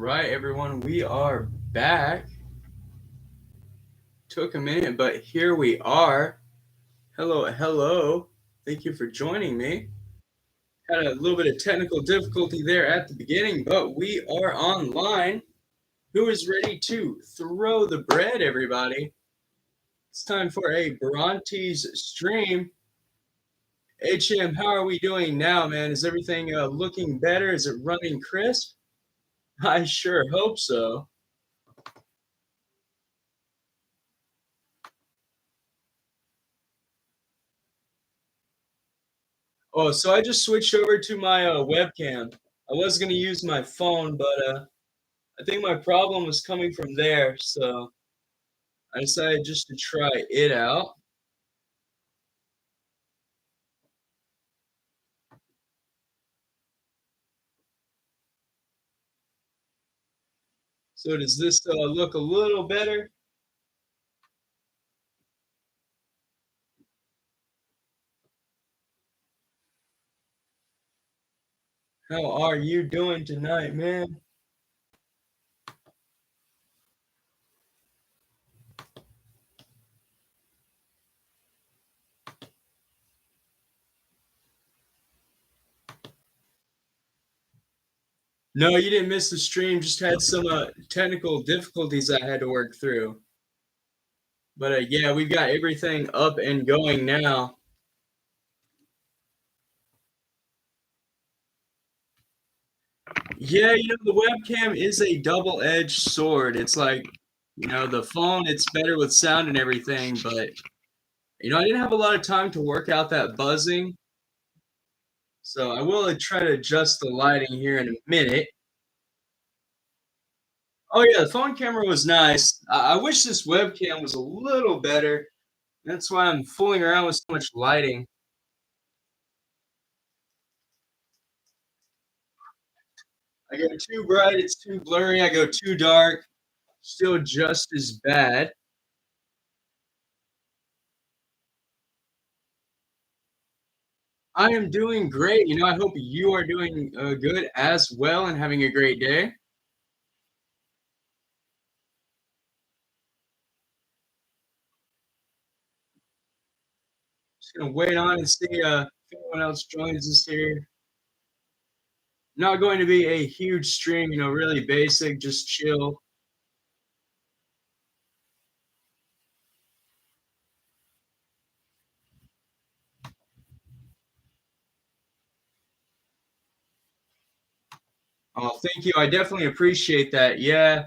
right, everyone, we are back. Took a minute, but here we are. Hello, hello. Thank you for joining me. Had a little bit of technical difficulty there at the beginning, but we are online. Who is ready to throw the bread, everybody? It's time for a Brontes stream. HM, how are we doing now, man? Is everything looking better? Is it running crisp? I sure hope so. Oh, so I just switched over to my webcam. I was going to use my phone, but I think my problem was coming from there, so I decided just to try it out. So does this look a little better? How are you doing tonight, man? No, you didn't miss the stream. Just had some technical difficulties I had to work through. But yeah, we've got everything up and going now. Yeah, the webcam is a double-edged sword. It's like, the phone, it's better with sound and everything, but I didn't have a lot of time to work out that buzzing, so I will try to adjust the lighting here in a minute. Oh yeah, the phone camera was nice. I wish this webcam was a little better. That's why I'm fooling around with so much lighting. I go too bright, it's too blurry. I go too dark, still just as bad. I am doing great. I hope you are doing good as well and having a great day. Just gonna wait on and see if anyone else joins us here. Not going to be a huge stream, really basic, just chill. Oh, thank you. I definitely appreciate that. Yeah,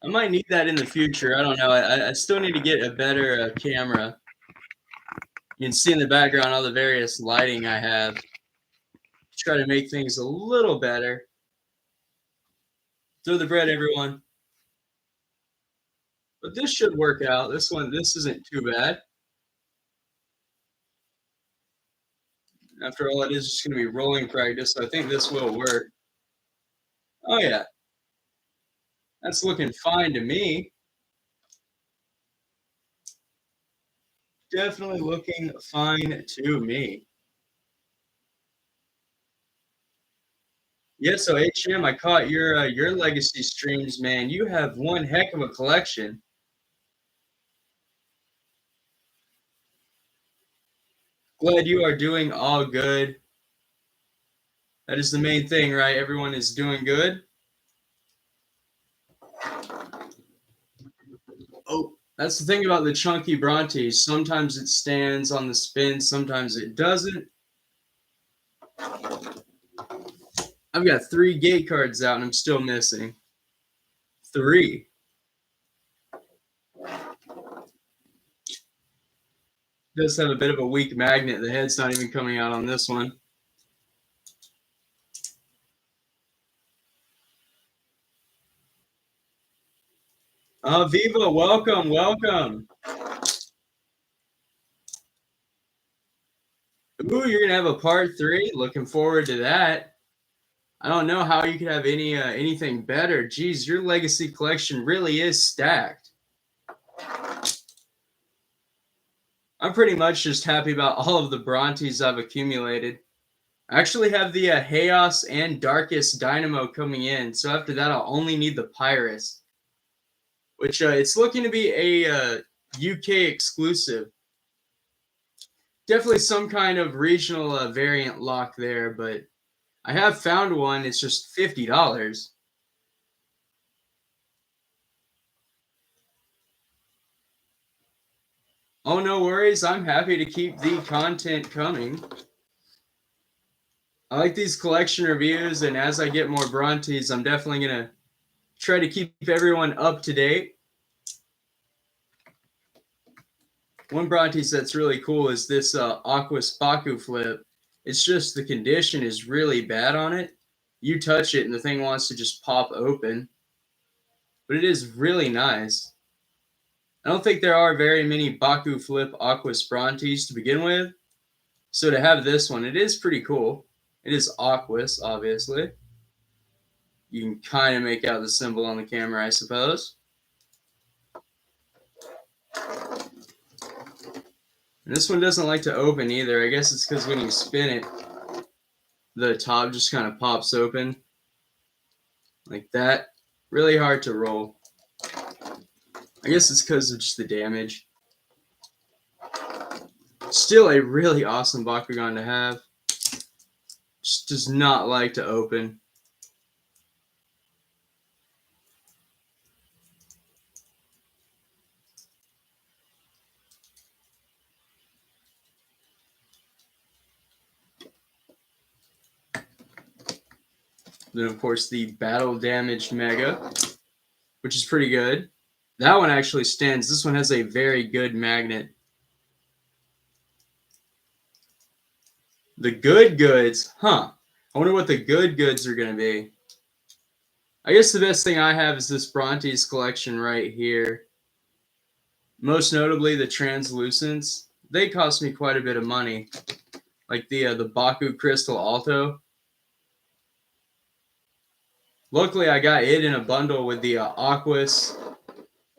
I might need that in the future. I don't know. I still need to get a better camera. You can see in the background all the various lighting I have. Try to make things a little better. Throw the bread, everyone. But this should work out. This isn't too bad. After all, it is just going to be rolling practice, so I think this will work. Oh, yeah. That's looking fine to me. Definitely looking fine to me. Yeah, so HM, I caught your legacy streams, man. You have one heck of a collection. Glad you are doing all good. That is the main thing, right? Everyone is doing good. Oh, that's the thing about the chunky Brontes. Sometimes it stands on the spin, sometimes it doesn't. I've got 3 gate cards out and I'm still missing 3. Does have a bit of a weak magnet. The head's not even coming out on this one. Viva, welcome, welcome. Ooh, you're gonna have a part 3. Looking forward to that. I don't know how you could have anything better. Geez, your legacy collection really is stacked. I'm pretty much just happy about all of the Brontes I've accumulated. I actually have the Chaos and Darkest Dynamo coming in, so after that I'll only need the Pyrus, which it's looking to be a UK exclusive. Definitely some kind of regional variant lock there, but I have found one. It's just $50. Oh, no worries. I'm happy to keep the content coming. I like these collection reviews, and as I get more Brontes, I'm definitely going to try to keep everyone up to date. One Brontes that's really cool is this Aquas Baku flip. It's just the condition is really bad on it. You touch it and the thing wants to just pop open. But it is really nice. I don't think there are very many Baku flip Aquas Brontes to begin with. So to have this one, it is pretty cool. It is Aquas, obviously. You can kind of make out the symbol on the camera, I suppose. And this one doesn't like to open either. I guess it's because when you spin it, the top just kind of pops open. Like that. Really hard to roll. I guess it's because of just the damage. Still a really awesome Bakugan to have. Just does not like to open. Then, of course, the Battle Damaged Mega, which is pretty good. That one actually stands. This one has a very good magnet. The good goods, huh? I wonder what the good goods are going to be. I guess the best thing I have is this Brontes collection right here. Most notably, the translucents. They cost me quite a bit of money. Like the Baku Crystal Alto. Luckily, I got it in a bundle with the Aquas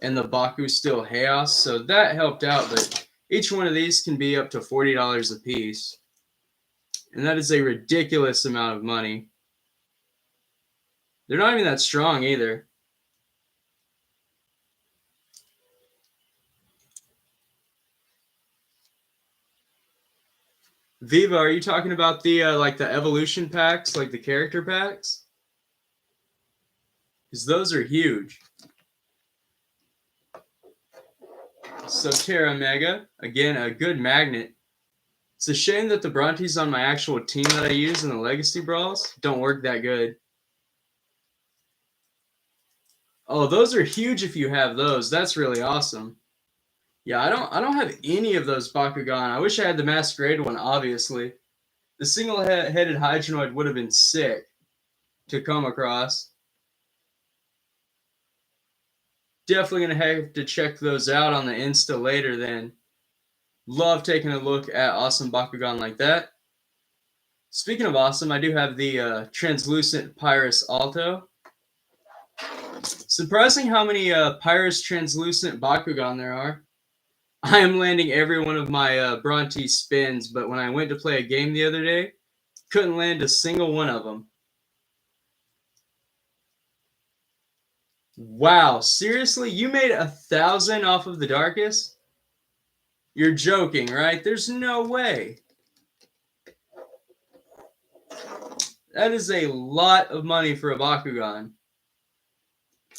and the Baku Steel Chaos, so that helped out. But each one of these can be up to $40 a piece. And that is a ridiculous amount of money. They're not even that strong either. Viva, are you talking about the like the evolution packs, like the character packs? Because those are huge. Sotera Mega, again, a good magnet. It's a shame that the Brontes on my actual team that I use in the Legacy Brawls don't work that good. Oh, those are huge if you have those. That's really awesome. Yeah, I don't have any of those Bakugan. I wish I had the Masquerade one, obviously. The single-headed Hydronoid would have been sick to come across. Definitely going to have to check those out on the Insta later then. Love taking a look at awesome Bakugan like that. Speaking of awesome, I do have the translucent Pyrus Alto. Surprising how many Pyrus translucent Bakugan there are. I am landing every one of my Bronte spins, but when I went to play a game the other day, couldn't land a single one of them. Wow, seriously? You made 1,000 off of the Darkest? You're joking, right? There's no way. That is a lot of money for a Bakugan.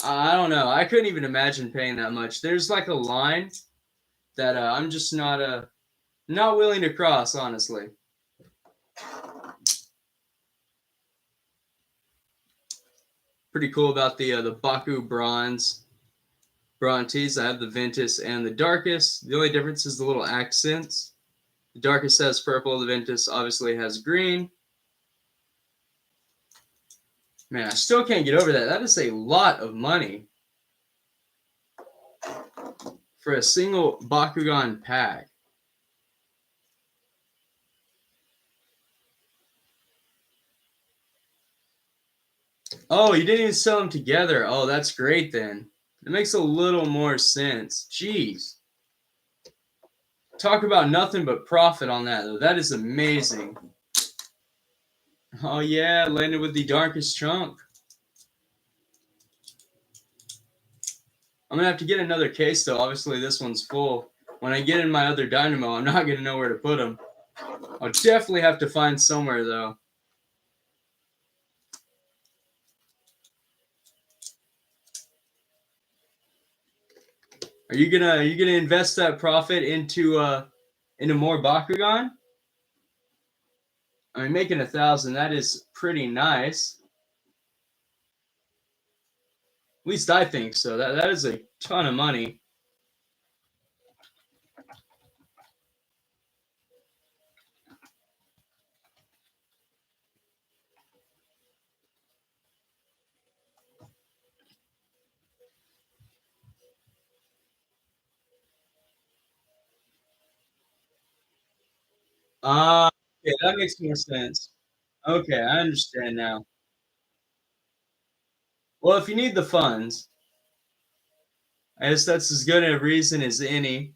I don't know. I couldn't even imagine paying that much. There's like a line that I'm just not willing to cross, honestly. Pretty cool about the Baku Bronze Brontes. I have the Ventus and the Darkest. The only difference is the little accents. The Darkest has purple. The Ventus obviously has green. Man, I still can't get over that. That is a lot of money for a single Bakugan pack. Oh, you didn't even sell them together. Oh, that's great then. It makes a little more sense. Jeez. Talk about nothing but profit on that, though. That is amazing. Oh yeah, landed with the darkest chunk. I'm gonna have to get another case though. Obviously, this one's full. When I get in my other dynamo, I'm not gonna know where to put them. I'll definitely have to find somewhere though. Are you gonna invest that profit into more Bakugan? I mean, making 1,000, that is pretty nice. At least I think so. That is a ton of money. Ah, okay, that makes more sense. Okay, I understand now. Well, if you need the funds, I guess that's as good a reason as any.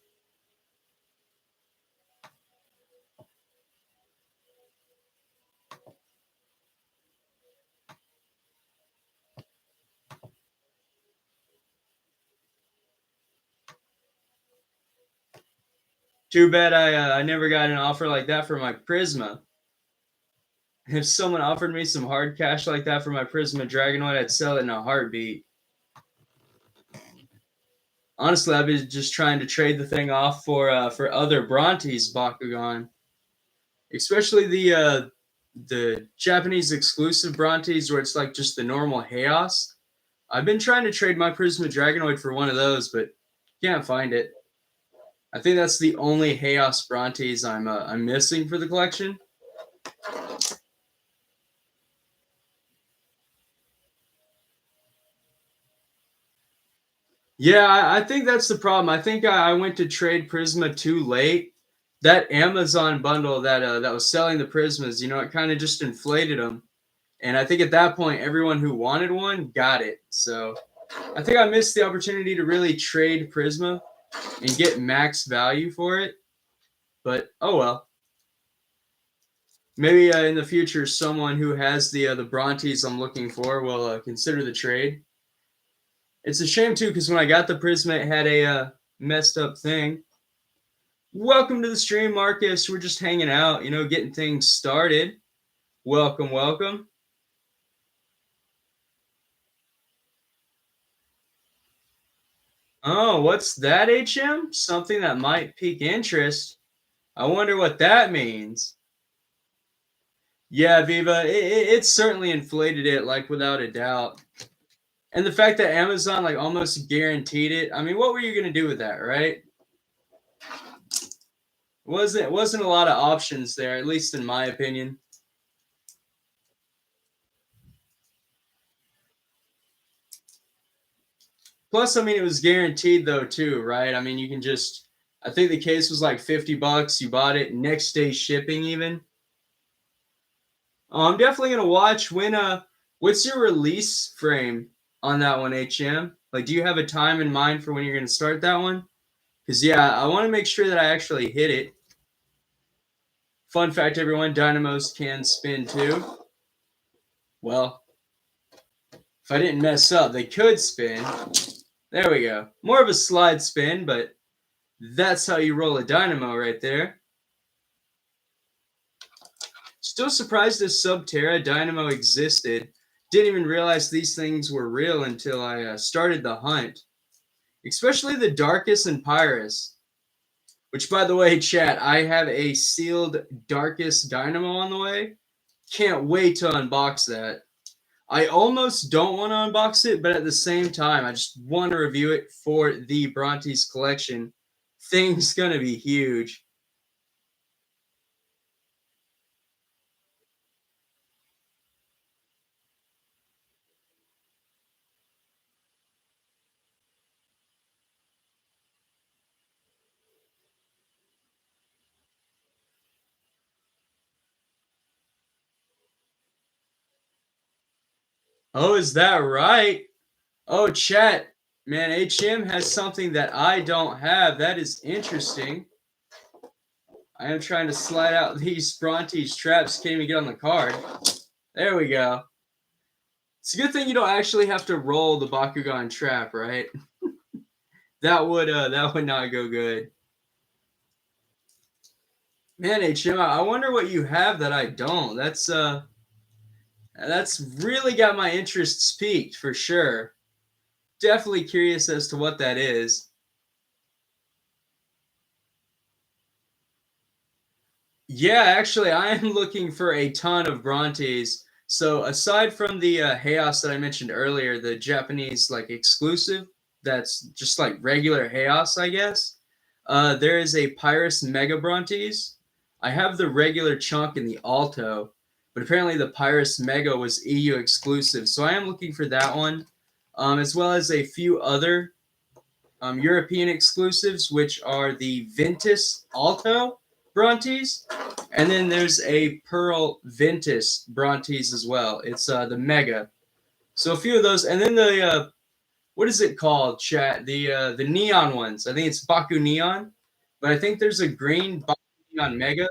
Too bad I never got an offer like that for my Prisma. If someone offered me some hard cash like that for my Prisma Dragonoid, I'd sell it in a heartbeat. Honestly, I've been just trying to trade the thing off for other Brontes Bakugan, especially the Japanese exclusive Brontes where it's like just the normal Chaos. I've been trying to trade my Prisma Dragonoid for one of those, but can't find it. I think that's the only Chaos Brontes I'm missing for the collection. Yeah, I think that's the problem. I think I went to trade Prisma too late. That Amazon bundle that was selling the Prismas, it kind of just inflated them. And I think at that point, everyone who wanted one got it. So I think I missed the opportunity to really trade Prisma and get max value for it. But oh well. Maybe in the future, someone who has the Brontes I'm looking for will consider the trade. It's a shame too, because when I got the Prisma, it had a messed up thing. Welcome to the stream, Marcus. We're just hanging out, getting things started. Welcome, welcome. Oh, what's that, HM? Something that might pique interest. I wonder what that means. Yeah, Viva, it certainly inflated it, like without a doubt. And the fact that Amazon like almost guaranteed it. I mean, what were you gonna do with that, right? Wasn't a lot of options there, at least in my opinion. Plus, I mean, it was guaranteed though too, right? I mean, you can just. I think the case was like $50. You bought it next day shipping even. I'm definitely gonna watch when. What's your release frame on that one, HM? Like, do you have a time in mind for when you're gonna start that one? Because yeah, I want to make sure that I actually hit it. Fun fact, everyone: dynamos can spin too. Well, if I didn't mess up, they could spin. There we go. More of a slide spin, but that's how you roll a dynamo right there. Still surprised this Subterra dynamo existed. Didn't even realize these things were real until I started the hunt. Especially the Darkest and Pyrus. Which, by the way, chat, I have a sealed Darkest dynamo on the way. Can't wait to unbox that. I almost don't want to unbox it, but at the same time, I just want to review it for the Brontes collection. Thing's gonna be huge. Oh, is that right? Oh, chat. Man, HM has something that I don't have. That is interesting. I am trying to slide out these Brontes traps. Can't even get on the card. There we go. It's a good thing you don't actually have to roll the Bakugan trap, right? That would not go good. Man, HM, I wonder what you have that I don't. That's really got my interests peaked for sure. Definitely curious as to what that is. Yeah, actually, I am looking for a ton of Brontes. So aside from the Chaos that I mentioned earlier, the Japanese like exclusive, that's just like regular Chaos, I guess. There is a Pyrus Mega Brontes. I have the regular chunk in the Alto, but apparently the Pyrus Mega was EU exclusive, so I am looking for that one, as well as a few other European exclusives, which are the Ventus Alto Brontes, and then there's a Pearl Ventus Brontes as well. It's the Mega. So a few of those, and then the what is it called, chat? The neon ones. I think it's Baku Neon, but I think there's a green Baku Neon Mega.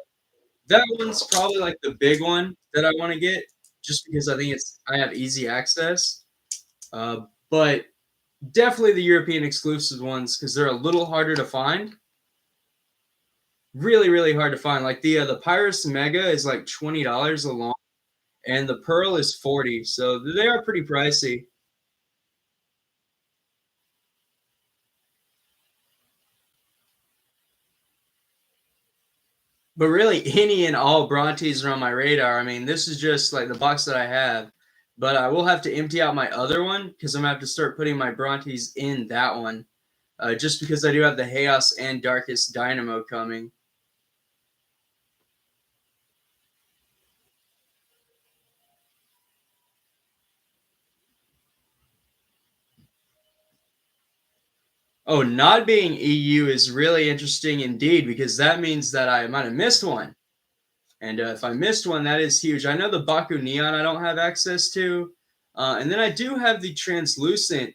That one's probably like the big one that I want to get, just because I think I have easy access. But definitely the European exclusive ones because they're a little harder to find. Really, really hard to find. Like the Pyrus Mega is like $20 alone, and the Pearl is 40. So they are pretty pricey. But really, any and all Brontes are on my radar. I mean, this is just like the box that I have. But I will have to empty out my other one because I'm gonna have to start putting my Brontes in that one. Just because I do have the Chaos and Darkest Dynamo coming. Oh, not being EU is really interesting indeed because that means that I might have missed one. And if I missed one, that is huge. I know the Baku Neon I don't have access to. And then I do have the translucent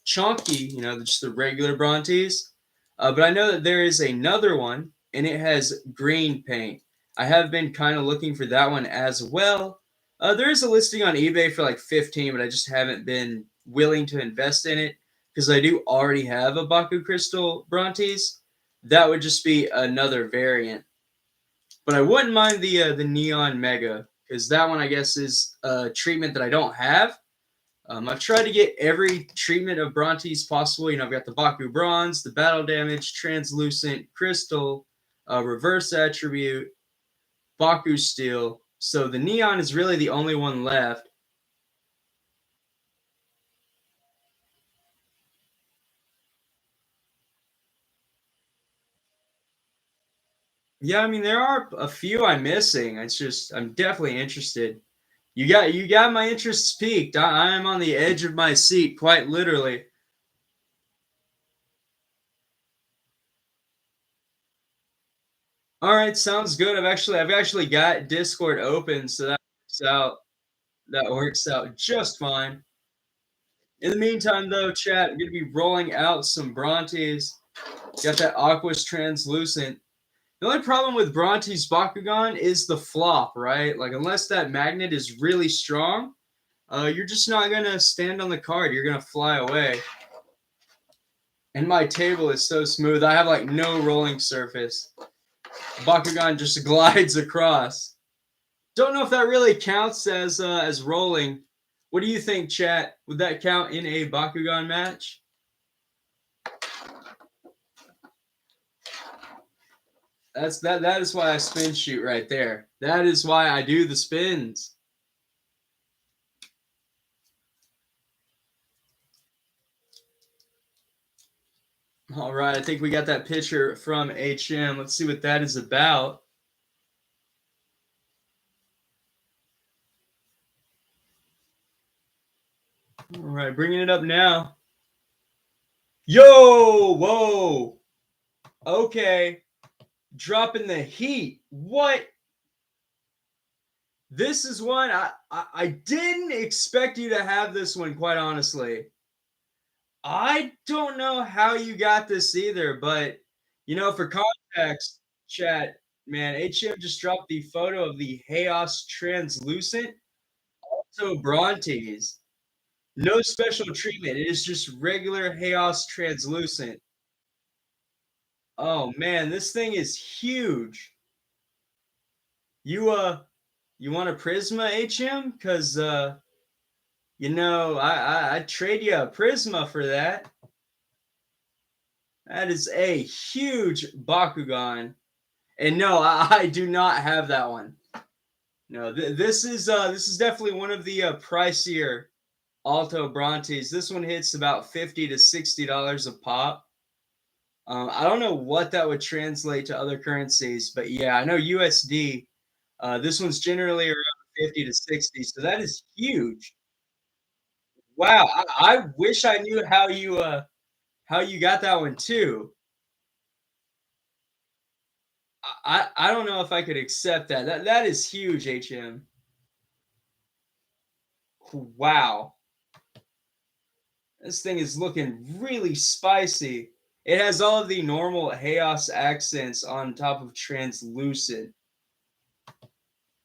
chunky, just the regular Brontes. But I know that there is another one and it has green paint. I have been kind of looking for that one as well. There is a listing on eBay for like 15, but I just haven't been willing to invest in it because I do already have a Baku Crystal Brontes. That would just be another variant. But I wouldn't mind the Neon Mega because that one I guess is a treatment that I don't have. I've tried to get every treatment of Brontes possible. I've got the Baku Bronze, the Battle Damage, Translucent, Crystal, Reverse Attribute, Baku Steel. So the Neon is really the only one left. Yeah, I mean there are a few I'm missing. It's just I'm definitely interested. You got my interests peaked. I am on the edge of my seat, quite literally. All right, sounds good. I've actually got Discord open, so that works out just fine. In the meantime, though, chat, I'm gonna be rolling out some Brontes. Got that Aqua's translucent. The only problem with Bronte's Bakugan is the flop, right? Like unless that magnet is really strong, you're just not gonna stand on the card. You're gonna fly away. And my table is so smooth. I have like no rolling surface. Bakugan just glides across. Don't know if that really counts as rolling. What do you think, chat? Would that count in a Bakugan match? That is why I spin shoot right there. That is why I do the spins. All right, I think we got that picture from HM. Let's see what that is about. All right, bringing it up now. Yo, whoa. Okay, dropping the heat. What? This is one I didn't expect you to have this one, quite honestly. I don't know how you got this either, but for context, chat, man, HM just dropped the photo of the Chaos Translucent. Alto Brontes. No special treatment. It is just regular Chaos translucent. Oh man, this thing is huge. You you want a Prisma HM? Cause I'd trade you a Prisma for that. That is a huge Bakugan. And no, I do not have that one. No, this is definitely one of the pricier Alto Brontes. This one hits about $50 to $60 a pop. I don't know what that would translate to other currencies, but yeah, I know USD. This one's generally around 50 to 60, so that is huge. Wow, I wish I knew how you got that one too. I don't know if I could accept that. That is huge, HM. Wow. This thing is looking really spicy. It has all of the normal Chaos accents on top of translucent.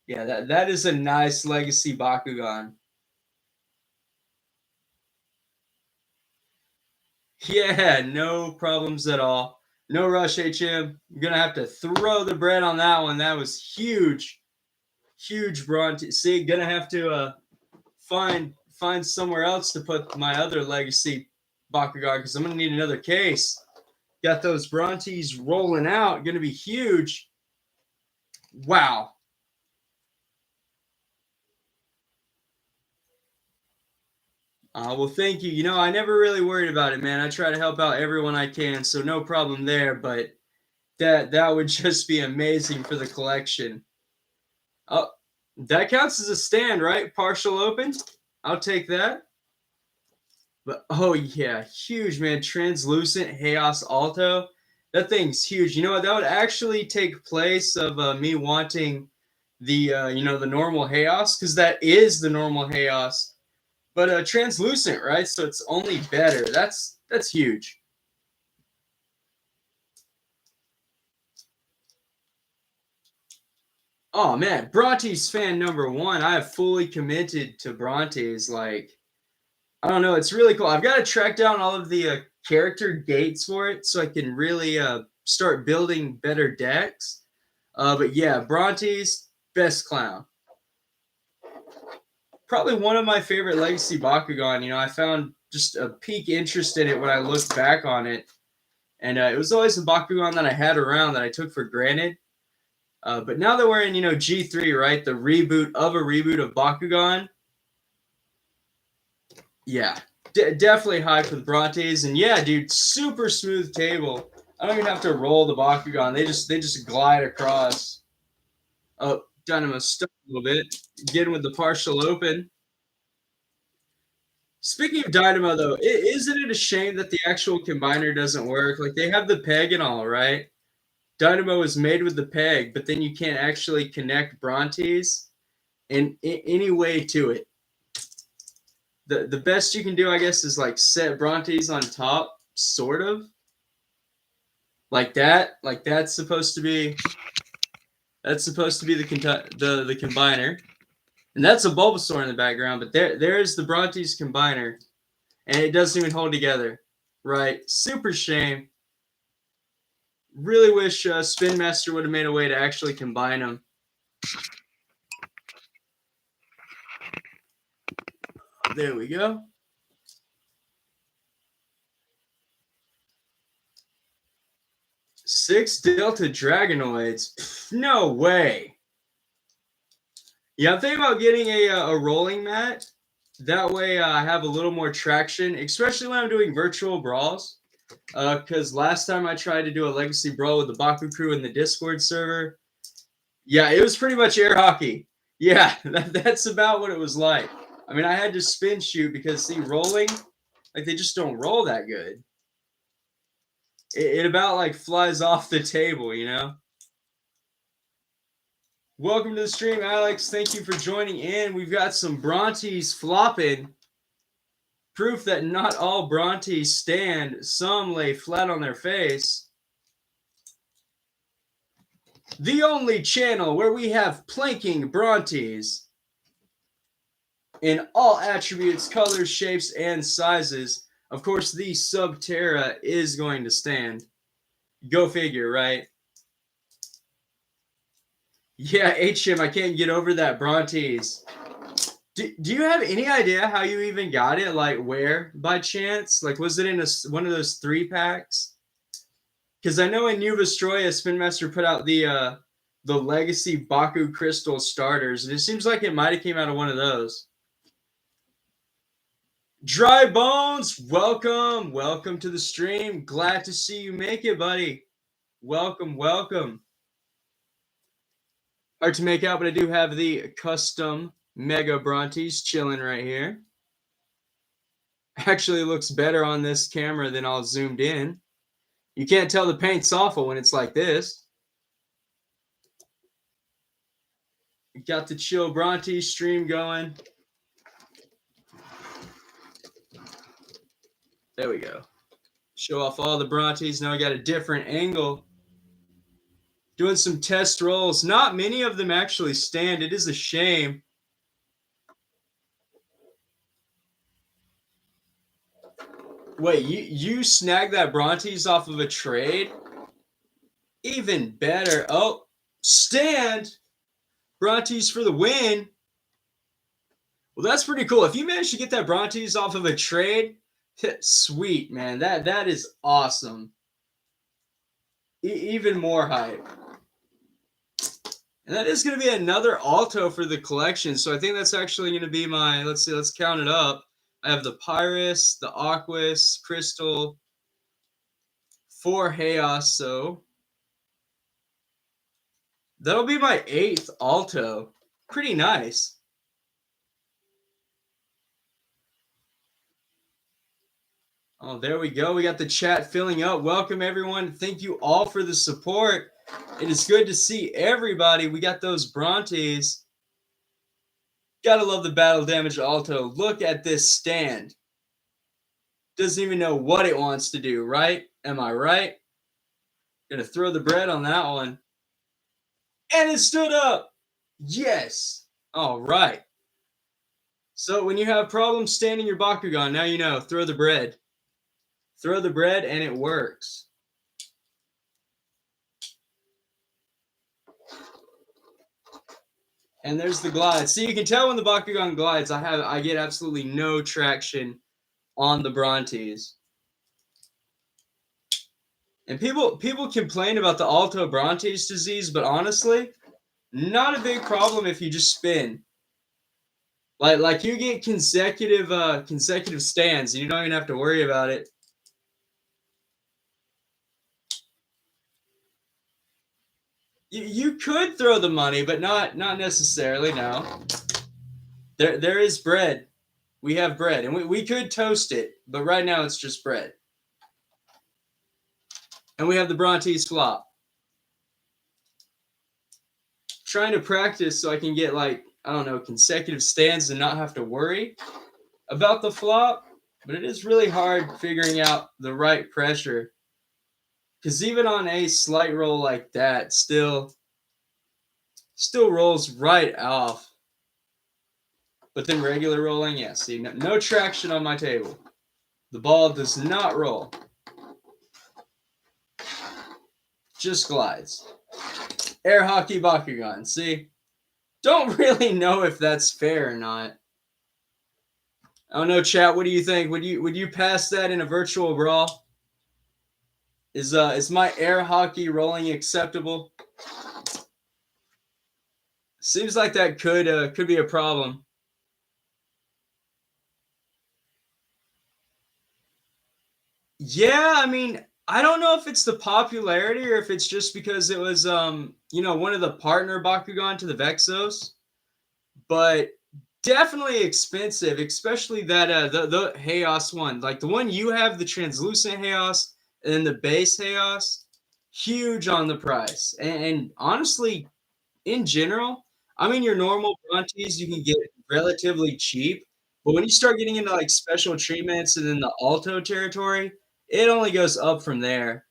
Yeah, that is a nice legacy Bakugan. Yeah, no problems at all. No rush, HM. I'm gonna have to throw the bread on that one. That was huge, huge Bronte. See, gonna have to find somewhere else to put my other legacy Bakugan because I'm gonna need another case. Got those Brontes rolling out. Gonna be huge. Wow. Well, thank you. I never really worried about it, man. I try to help out everyone I can, so no problem there. But that would just be amazing for the collection. Oh, that counts as a stand, right? Partial open. I'll take that. But oh yeah, huge man. Translucent Chaos Alto. That thing's huge. You know what? That would actually take place of me wanting the the normal Chaos because that is the normal Chaos, but translucent, right? So it's only better. That's huge. Oh man, Brontes fan number one. I have fully committed to Brontes. Like I don't know, it's really cool. I've got to track down all of the character gates for it so I can really start building better decks. But yeah, Brontes, best clown. Probably one of my favorite Legacy Bakugan. I found just a peak interest in it when I looked back on it. And it was always a Bakugan that I had around that I took for granted. But now that we're in, G3, right? The reboot of a reboot of Bakugan. Yeah, definitely hyped with Brontes. And yeah, dude, super smooth table. I don't even have to roll the Bakugan. They just glide across. Oh, Dynamo stuck a little bit. Getting with the partial open. Speaking of Dynamo, though, isn't it a shame that the actual combiner doesn't work? Like they have the peg and all, right? Dynamo is made with the peg, but then you can't actually connect Brontes in any way to it. The best you can do, I guess, is like set Brontes on top, sort of like that. Like that's supposed to be the combiner, and that's a Bulbasaur in the background. But there's the Brontes combiner, and it doesn't even hold together. Right? Super shame. Really wish Spin Master would have made a way to actually combine them. There we go. 6 Delta Dragonoids. Pff, no way. Yeah, I'm thinking about getting a rolling mat. That way I have a little more traction, especially when I'm doing virtual brawls. Because last time I tried to do a legacy brawl with the Baku crew in the Discord server, yeah, it was pretty much air hockey. Yeah, that's about what it was like. I mean, I had to spin shoot because see, rolling, like they just don't roll that good. It about like flies off the table. Welcome to the stream, Alex. Thank you for joining in. We've got some Brontes flopping. Proof that not all Brontes stand, some lay flat on their face. The only channel where we have planking Brontes. in all attributes, colors, shapes, and sizes. Of course, the Subterra is going to stand. Go figure, right? Yeah, HM, I can't get over that Brontes. Do you have any idea how you even got it? Like where by chance? Like was it in one of those 3 packs? Because I know in New Vestroya, Spin Master put out the Legacy Baku Crystal starters, and it seems like it might have came out of one of those. Dry Bones, welcome, welcome to the stream. Glad to see you make it, buddy. Welcome, welcome. Hard to make out, but I do have the custom Mega Brontes chilling right here. Actually looks better on this camera than all zoomed in. You can't tell the paint's awful when it's like this. Got the Chill Bronte stream going. There we go. Show off all the Brontes. Now I got a different angle. Doing some test rolls. Not many of them actually stand. It is a shame. Wait, you snagged that Brontes off of a trade? Even better. Oh, stand. Brontes for the win. Well, that's pretty cool. If you manage to get that Brontes off of a trade, sweet, man. That is awesome. Even more hype. And that is going to be another Alto for the collection. So I think that's actually going to be my, let's see, let's count it up. I have the Pyrus, the Aquas, Crystal, 4 Chaos. So that'll be my 8th Alto. Pretty nice. Oh, there we go. We got the chat filling up. Welcome, everyone. Thank you all for the support. It is good to see everybody. We got those Brontes. Gotta love the battle damage Alto. Look at this stand. Doesn't even know what it wants to do, right? Am I right? Gonna throw the bread on that one. And it stood up. Yes. All right. So when you have problems standing your Bakugan, now you know. Throw the bread. Throw the bread and it works. And there's the glide. See, you can tell when the Bakugan glides, I get absolutely no traction on the Brontes. And people complain about the Alto Brontes disease, but honestly, not a big problem if you just spin. Like you get consecutive stands, and you don't even have to worry about it. You could throw the money, but not necessarily. No. There is bread. We have bread, and we could toast it, but right now it's just bread. And we have the Brontes flop. Trying to practice so I can get like, I don't know, consecutive stands and not have to worry about the flop. But it is really hard figuring out the right pressure. Because even on a slight roll like that, still rolls right off. But then regular rolling, yeah, see, no traction on my table. The ball does not roll. Just glides. Air hockey Bakugan, see? Don't really know if that's fair or not. I don't know, chat, what do you think? Would you pass that in a virtual brawl? Is my air hockey rolling acceptable? Seems like that could be a problem. Yeah, I mean, I don't know if it's the popularity or if it's just because it was one of the partner Bakugan to the Vexos, but definitely expensive, especially that the Chaos one. Like the one you have, the translucent Chaos and then the base Chaos, huge on the price. And honestly, in general, I mean, your normal Brontes you can get relatively cheap, but when you start getting into like special treatments and then the Alto territory, it only goes up from there.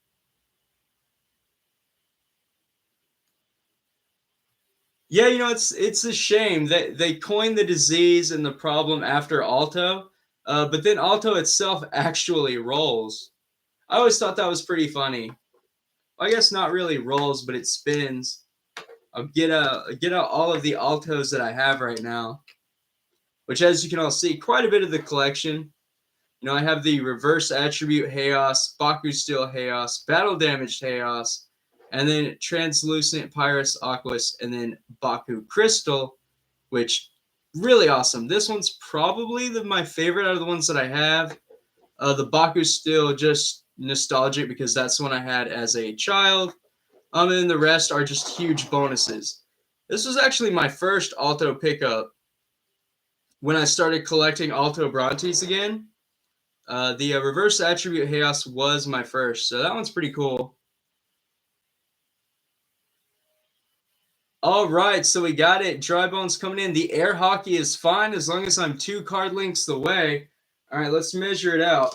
Yeah, it's a shame that they coined the disease and the problem after Alto, but then Alto itself actually rolls. I always thought that was pretty funny. I guess not really rolls, but it spins. I'll get out all of the Altos that I have right now, which, as you can all see, quite a bit of the collection. I have the reverse attribute Chaos, Baku Steel Chaos, Battle Damaged Chaos, and then Translucent Pyrus Aquas, and then Baku Crystal, which really awesome. This one's probably my favorite out of the ones that I have. The Baku Steel, just nostalgic because that's the one I had as a child. And the rest are just huge bonuses. This was actually my first Alto pickup when I started collecting Alto Brontes again. The reverse attribute Chaos was my first, so that one's pretty cool. All right, so we got it. Dry Bones coming in. The air hockey is fine as long as I'm 2 card links away. All right, let's measure it out.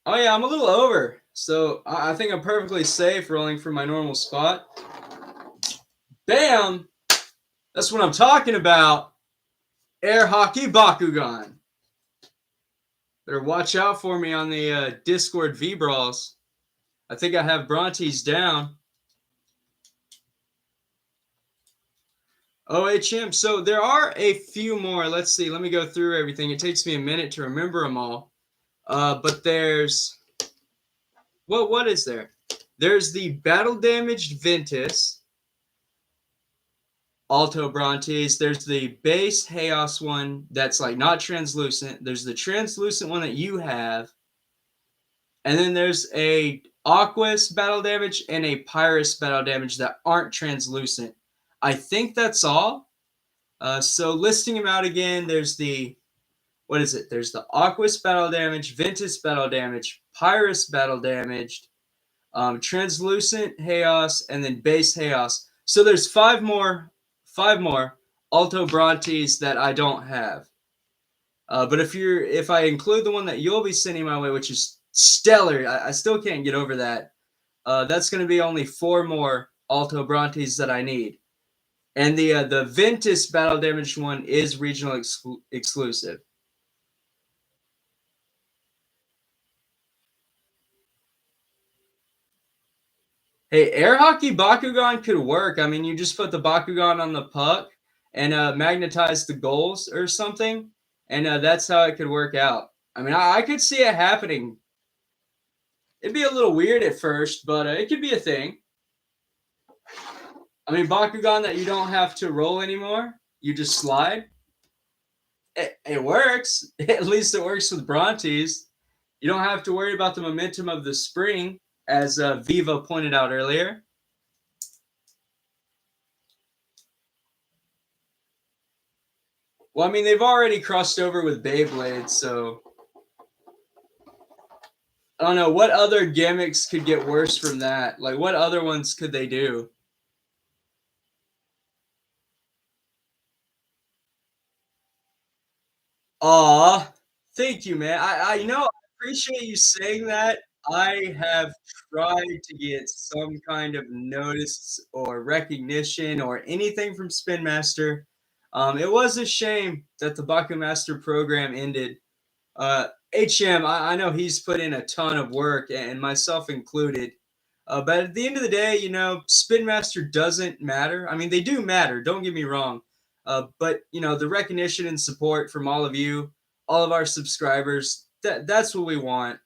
Oh yeah, I'm a little over, so I think I'm perfectly safe rolling from my normal spot. Bam! That's what I'm talking about. Air hockey Bakugan. Better watch out for me on the Discord V-Brawls. I think I have Brontes down. OHM. So there are a few more. Let's see. Let me go through everything. It takes me a minute to remember them all. But there's what is there? There's the battle damaged Ventus, Alto Brontes. There's the base Chaos one that's like not translucent. There's the translucent one that you have. And then there's a Aquas battle damage and a Pyrus battle damage that aren't translucent. I think that's all. So listing them out again, there's what is it? There's the Aquas battle damage, Ventus battle damage, Pyrus battle damaged, translucent Chaos, and then base Chaos. So there's five more Alto Brontes that I don't have. But if I include the one that you'll be sending my way, which is stellar, I still can't get over that. That's going to be only 4 more Alto Brontes that I need. And the Ventus battle damaged one is regional exclusive. Hey, air hockey Bakugan could work. I mean, you just put the Bakugan on the puck and magnetize the goals or something, and that's how it could work out. I mean, I could see it happening. It'd be a little weird at first, but it could be a thing. I mean, Bakugan that you don't have to roll anymore. You just slide. It works. At least it works with Brontes. You don't have to worry about the momentum of the spring, as Viva pointed out earlier. Well, I mean, they've already crossed over with Beyblade, so I don't know what other gimmicks could get worse from that. Like, what other ones could they do? Aw, thank you, man. I appreciate you saying that. I have tried to get some kind of notice or recognition or anything from Spin Master. It was a shame that the Baku Master program ended. HM, I know he's put in a ton of work, and myself included. But at the end of the day, Spin Master doesn't matter. I mean, they do matter. Don't get me wrong. But the recognition and support from all of you, all of our subscribers, that's what we want.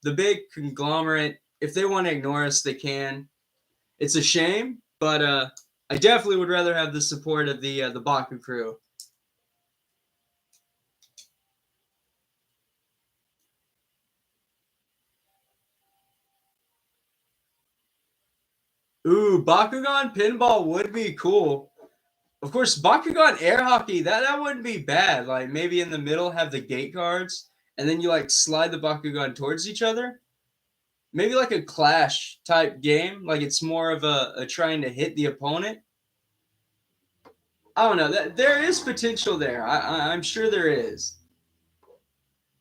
The big conglomerate, if they want to ignore us, they can. It's a shame, but I definitely would rather have the support of the Baku crew. Ooh, Bakugan pinball would be cool. Of course, Bakugan air hockey, that wouldn't be bad. Like maybe in the middle have the gate cards, and then you like slide the Bakugan towards each other. Maybe like a clash type game. Like it's more of a trying to hit the opponent. I don't know. There is potential there. I'm sure there is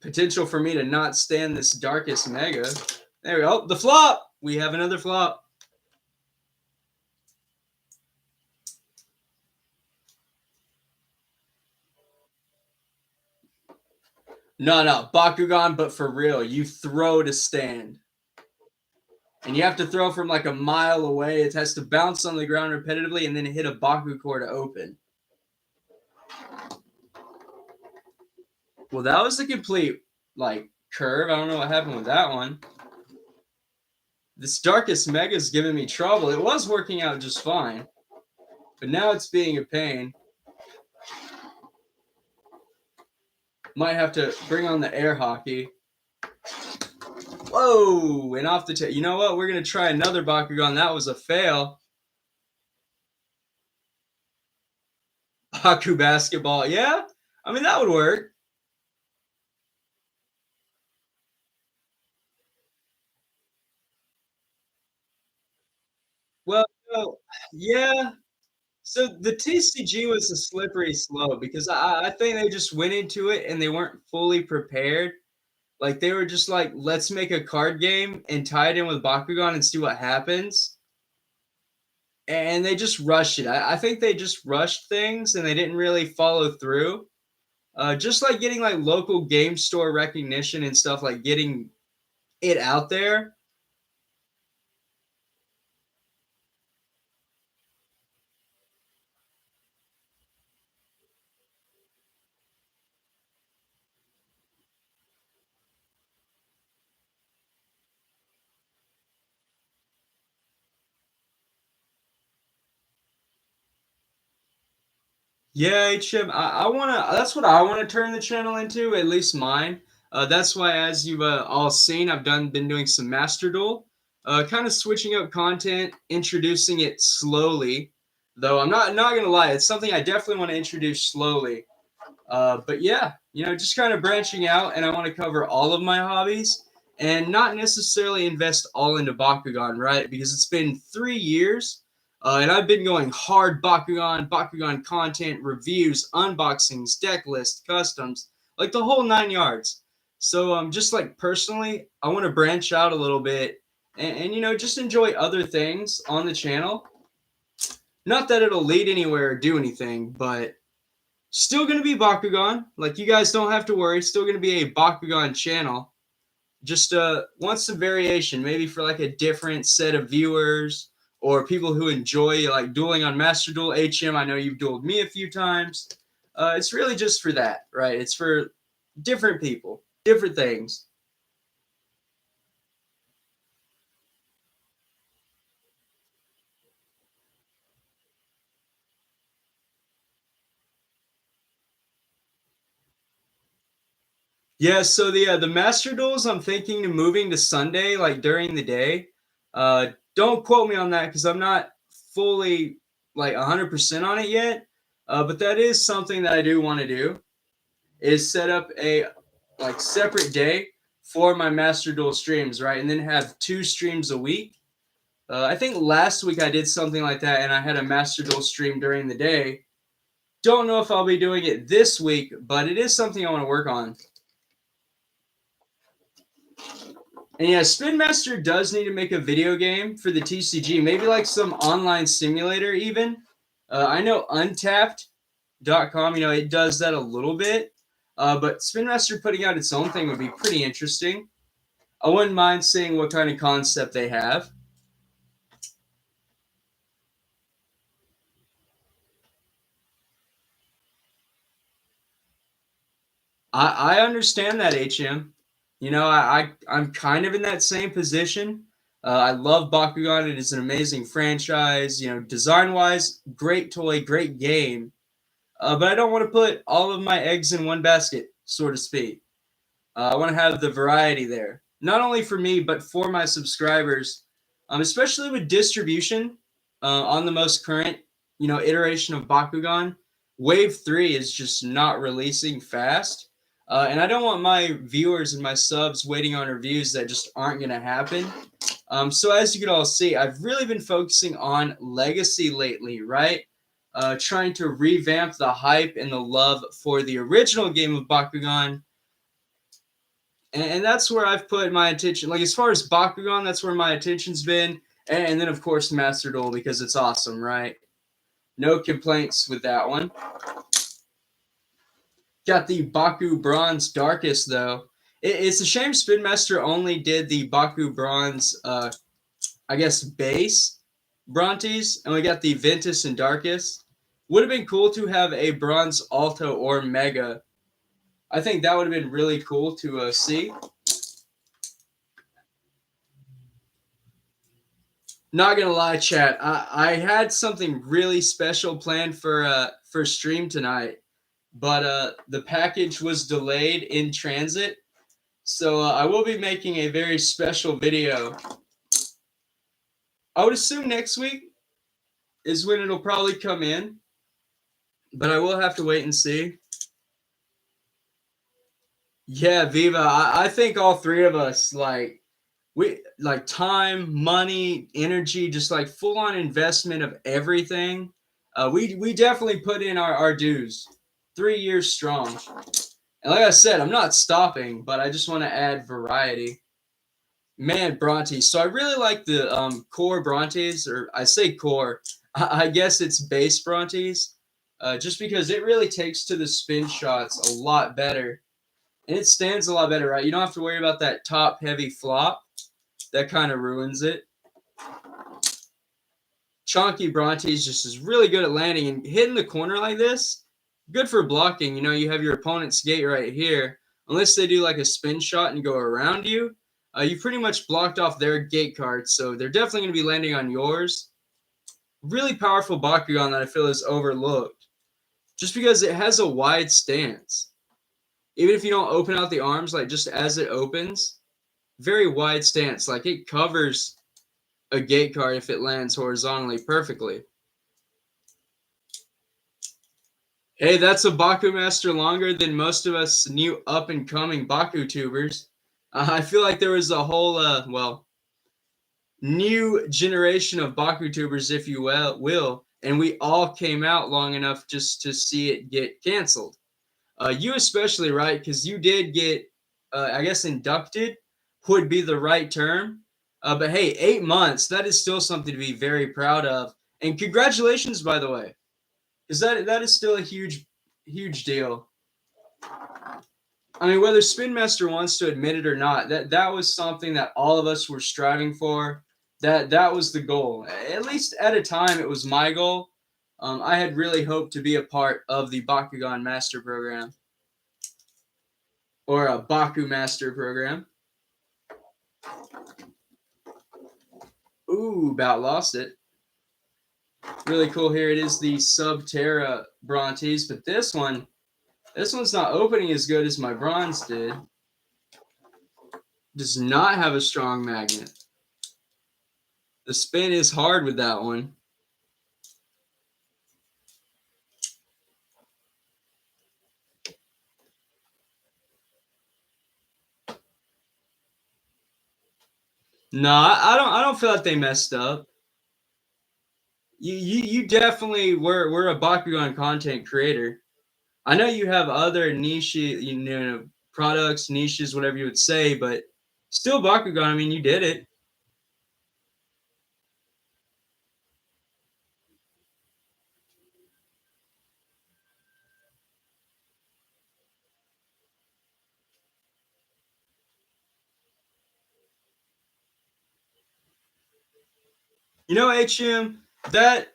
potential for me to not stand this darkest mega. There we go. The flop. We have another flop. No, no, Bakugan, but for real. You throw to stand. And you have to throw from like a mile away. It has to bounce on the ground repetitively and then hit a Baku core to open. Well, that was a complete like curve. I don't know what happened with that one. This Darkest Mega is giving me trouble. It was working out just fine, but now it's being a pain. Might have to bring on the air hockey. Whoa! And off the tip. You know what? We're gonna try another Bakugan. That was a fail. Baku basketball. Yeah, I mean that would work. Well, no, yeah. So the TCG was a slippery slope because I think they just went into it and they weren't fully prepared. Like they were just like, let's make a card game and tie it in with Bakugan and see what happens. And they just rushed it. I think they just rushed things and they didn't really follow through. Just like getting like local game store recognition and stuff, like getting it out there. Yeah, HM. I wanna. That's what I want to turn the channel into. At least mine. That's why, as you've all seen, I've been doing some Master Duel, kind of switching up content, introducing it slowly. Though I'm not gonna lie, it's something I definitely want to introduce slowly. But yeah, just kind of branching out, and I want to cover all of my hobbies and not necessarily invest all into Bakugan, right? Because it's been 3 years, and I've been going hard Bakugan content, reviews, unboxings, deck lists, customs, like the whole 9 yards. So just like personally, I want to branch out a little bit and just enjoy other things on the channel. Not that it'll lead anywhere or do anything, but still going to be Bakugan. Like, you guys don't have to worry. Still going to be a Bakugan channel. Just want some variation, maybe for like a different set of viewers or people who enjoy like dueling on Master Duel. HM, I know you've dueled me a few times. It's really just for that, right? It's for different people, different things. Yeah, so the Master Duels, I'm thinking of moving to Sunday, like during the day. Don't quote me on that because I'm not fully like 100% on it yet. But that is something that I do want to do is set up a like separate day for my Master Duel streams, right? And then have 2 streams a week. I think last week I did something like that, and I had a Master Duel stream during the day. Don't know if I'll be doing it this week, but it is something I want to work on. And yeah, Spin Master does need to make a video game for the TCG, maybe like some online simulator even. I know Untapped.com, it does that a little bit. But Spin Master putting out its own thing would be pretty interesting. I wouldn't mind seeing what kind of concept they have. I understand that, HM. I'm kind of in that same position. I love Bakugan. It is an amazing franchise. Design wise, great toy, great game. But I don't want to put all of my eggs in one basket, so to speak. I want to have the variety there, not only for me but for my subscribers, especially with distribution on the most current, iteration of Bakugan. Wave 3 is just not releasing fast, and I don't want my viewers and my subs waiting on reviews that just aren't going to happen. So as you can all see, I've really been focusing on Legacy lately, right? Trying to revamp the hype and the love for the original game of Bakugan. And that's where I've put my attention. Like, as far as Bakugan, that's where my attention's been. And then, of course, Master Duel, because it's awesome, right? No complaints with that one. Got the Baku Bronze Darkest though. It's a shame Spin Master only did the Baku Bronze, I guess base Brontes, and we got the Ventus and Darkest. Would have been cool to have a Bronze Alto or Mega. I think that would have been really cool to see. Not gonna lie, chat. I had something really special planned for stream tonight, but the package was delayed in transit, so I will be making a very special video. I would assume next week is when it'll probably come in, but I will have to wait and see. Yeah, Viva. I think all three of us we like time, money, energy, just like full on investment of everything. We definitely put in our dues. 3 years strong. And like I said, I'm not stopping, but I just want to add variety. Man, Brontes. So I really like the core Brontes, or I say core. I guess it's base Brontes, just because it really takes to the spin shots a lot better, and it stands a lot better, right? You don't have to worry about that top heavy flop that kind of ruins it. Chonky Brontes just is really good at landing and hitting the corner like this. Good for blocking. You know, you have your opponent's gate right here. Unless they do like a spin shot and go around you, you pretty much blocked off their gate cards. So they're definitely going to be landing on yours. Really powerful Bakugan that I feel is overlooked. Just because it has a wide stance. Even if you don't open out the arms, like just as it opens, very wide stance. Like it covers a gate card if it lands horizontally perfectly. Hey, that's a Baku Master longer than most of us new up and coming Baku tubers. I feel like there was a whole, new generation of Baku tubers, if you will, and we all came out long enough just to see it get canceled. You especially, right? Because you did get, I guess, inducted would be the right term. But hey, 8 months, that is still something to be very proud of. And congratulations, by the way, because that is still a huge deal. I mean, whether Spin Master wants to admit it or not, that was something that all of us were striving for. That was the goal. At least at a time, it was my goal. I had really hoped to be a part of the Bakugan Master Program, or a Baku Master Program. Ooh, about lost it. Really cool. Here it is, the Subterra Brontes, but this one's not opening as good as my bronze did. Does not have a strong magnet. The spin is hard with that one. No, I don't feel like they messed up. You definitely were a Bakugan content creator. I know you have other niche, products, niches, whatever you would say, but still Bakugan. I mean, you did it. You know, HM, that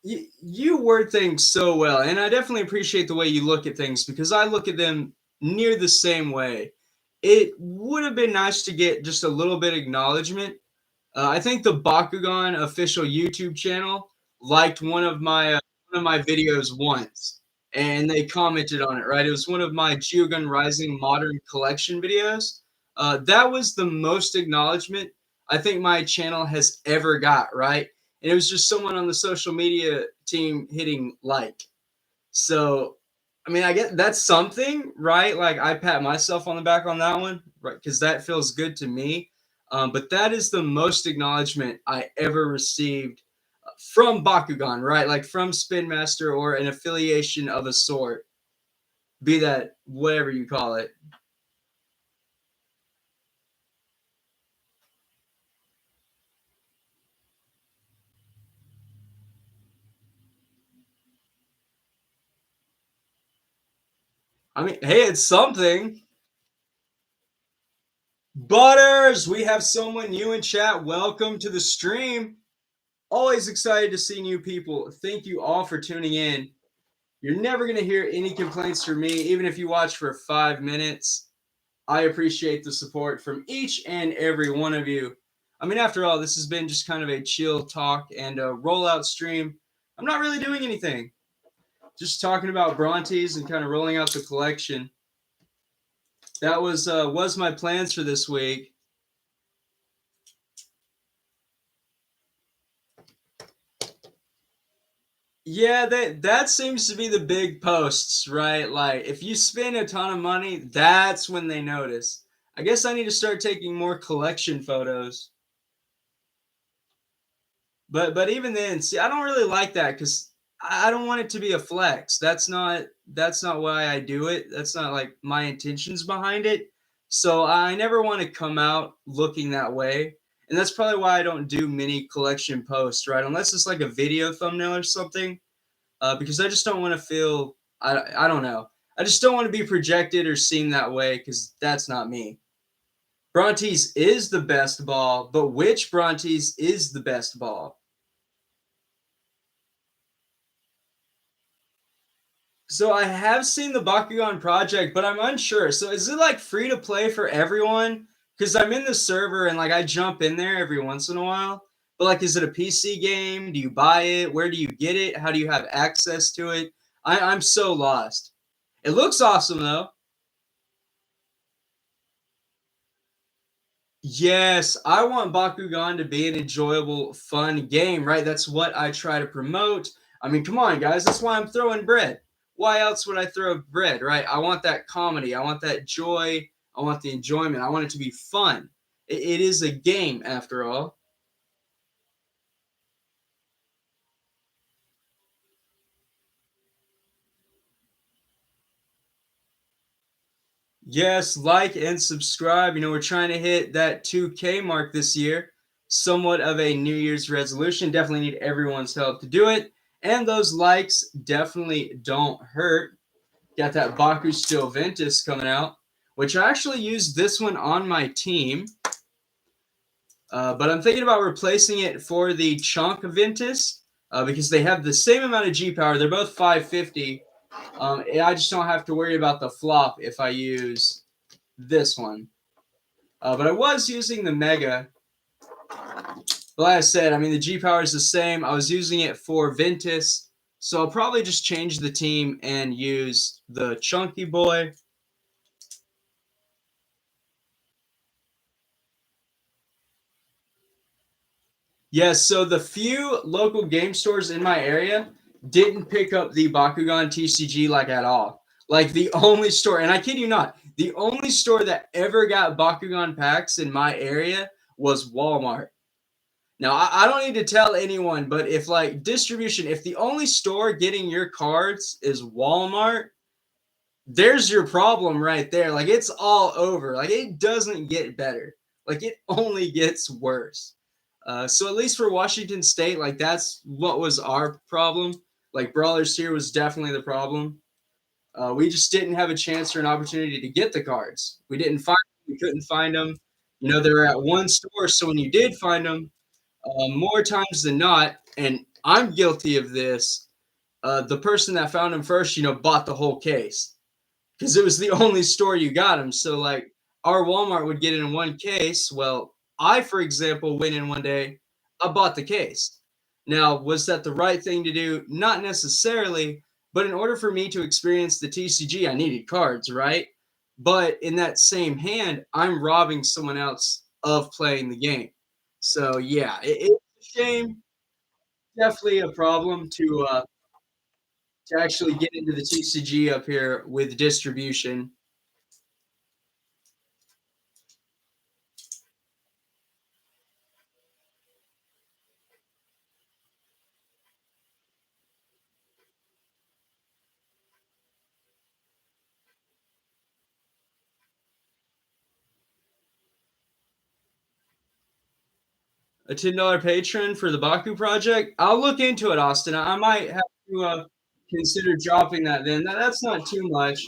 you word things so well, and I definitely appreciate the way you look at things because I look at them near the same way. It would have been nice to get just a little bit of acknowledgement. I think the Bakugan official YouTube channel liked one of my videos once, and they commented on it. Right, it was one of my Geogun Rising Modern Collection videos. That was the most acknowledgement I think my channel has ever got. Right, and it was just someone on the social media team hitting like. So, I mean, I get that's something, right? Like I pat myself on the back on that one, right? Because that feels good to me. But that is the most acknowledgement I ever received from Bakugan, right? Like from Spin Master or an affiliation of a sort, be that whatever you call it. I mean, hey, it's something. Butters, we have someone new in chat. Welcome to the stream. Always excited to see new people. Thank you all for tuning in. You're never going to hear any complaints from me, even if you watch for 5 minutes. I appreciate the support from each and every one of you. I mean, after all, this has been just kind of a chill talk and a rollout stream. I'm not really doing anything, just talking about Brontes and kind of rolling out the collection. That was my plans for this week. Yeah, that seems to be the big posts, right? Like if you spend a ton of money, that's when they notice. I guess I need to start taking more collection photos. But even then, see, I don't really like that because I don't want it to be a flex. That's not why I do it. That's not like my intentions behind it. So I never want to come out looking that way. And that's probably why I don't do many collection posts, right? Unless it's like a video thumbnail or something. Because I just don't want to feel I don't know. I just don't want to be projected or seen that way because that's not me. Brontes is the best ball, but which Brontes is the best ball? So I have seen the Bakugan project, but I'm unsure. So is it like free to play for everyone? Because I'm in the server and like I jump in there every once in a while. But like, is it a PC game? Do you buy it? Where do you get it? How do you have access to it? I'm so lost. It looks awesome though. Yes, I want Bakugan to be an enjoyable, fun game, right? That's what I try to promote. I mean, come on, guys. That's why I'm throwing bread. Why else would I throw bread, right? I want that comedy. I want that joy. I want the enjoyment. I want it to be fun. It is a game, after all. Yes, like and subscribe. We're trying to hit that 2K mark this year. Somewhat of a New Year's resolution. Definitely need everyone's help to do it. And those likes definitely don't hurt. Got that Baku Steel Ventus coming out, which I actually used this one on my team. But I'm thinking about replacing it for the Chunk Ventus because they have the same amount of G power. They're both 550. I just don't have to worry about the flop if I use this one. But I was using the Mega. But like I said, I mean, the G power is the same. I was using it for Ventus. So I'll probably just change the team and use the Chunky Boy. Yes, so the few local game stores in my area didn't pick up the Bakugan TCG like at all. Like the only store, and I kid you not, the only store that ever got Bakugan packs in my area was Walmart. Now, I don't need to tell anyone, but if like distribution, if the only store getting your cards is Walmart, there's your problem right there. Like it's all over. Like it doesn't get better. Like it only gets worse. So at least for Washington State, like that's what was our problem. Like Brawlers here was definitely the problem. We just didn't have a chance or an opportunity to get the cards. We didn't find them. We couldn't find them. They were at one store. So when you did find them, more times than not, and I'm guilty of this, the person that found them first, bought the whole case because it was the only store you got them. So like our Walmart would get it in one case. Well, I, for example, went in one day, I bought the case. Now, was that the right thing to do? Not necessarily, but in order for me to experience the TCG, I needed cards, right? But in that same hand, I'm robbing someone else of playing the game. So yeah, it's a shame. Definitely a problem to actually get into the TCG up here with distribution. A $10 patron for the Baku project. I'll look into it, Austin. I might have to consider dropping that then. That's not too much.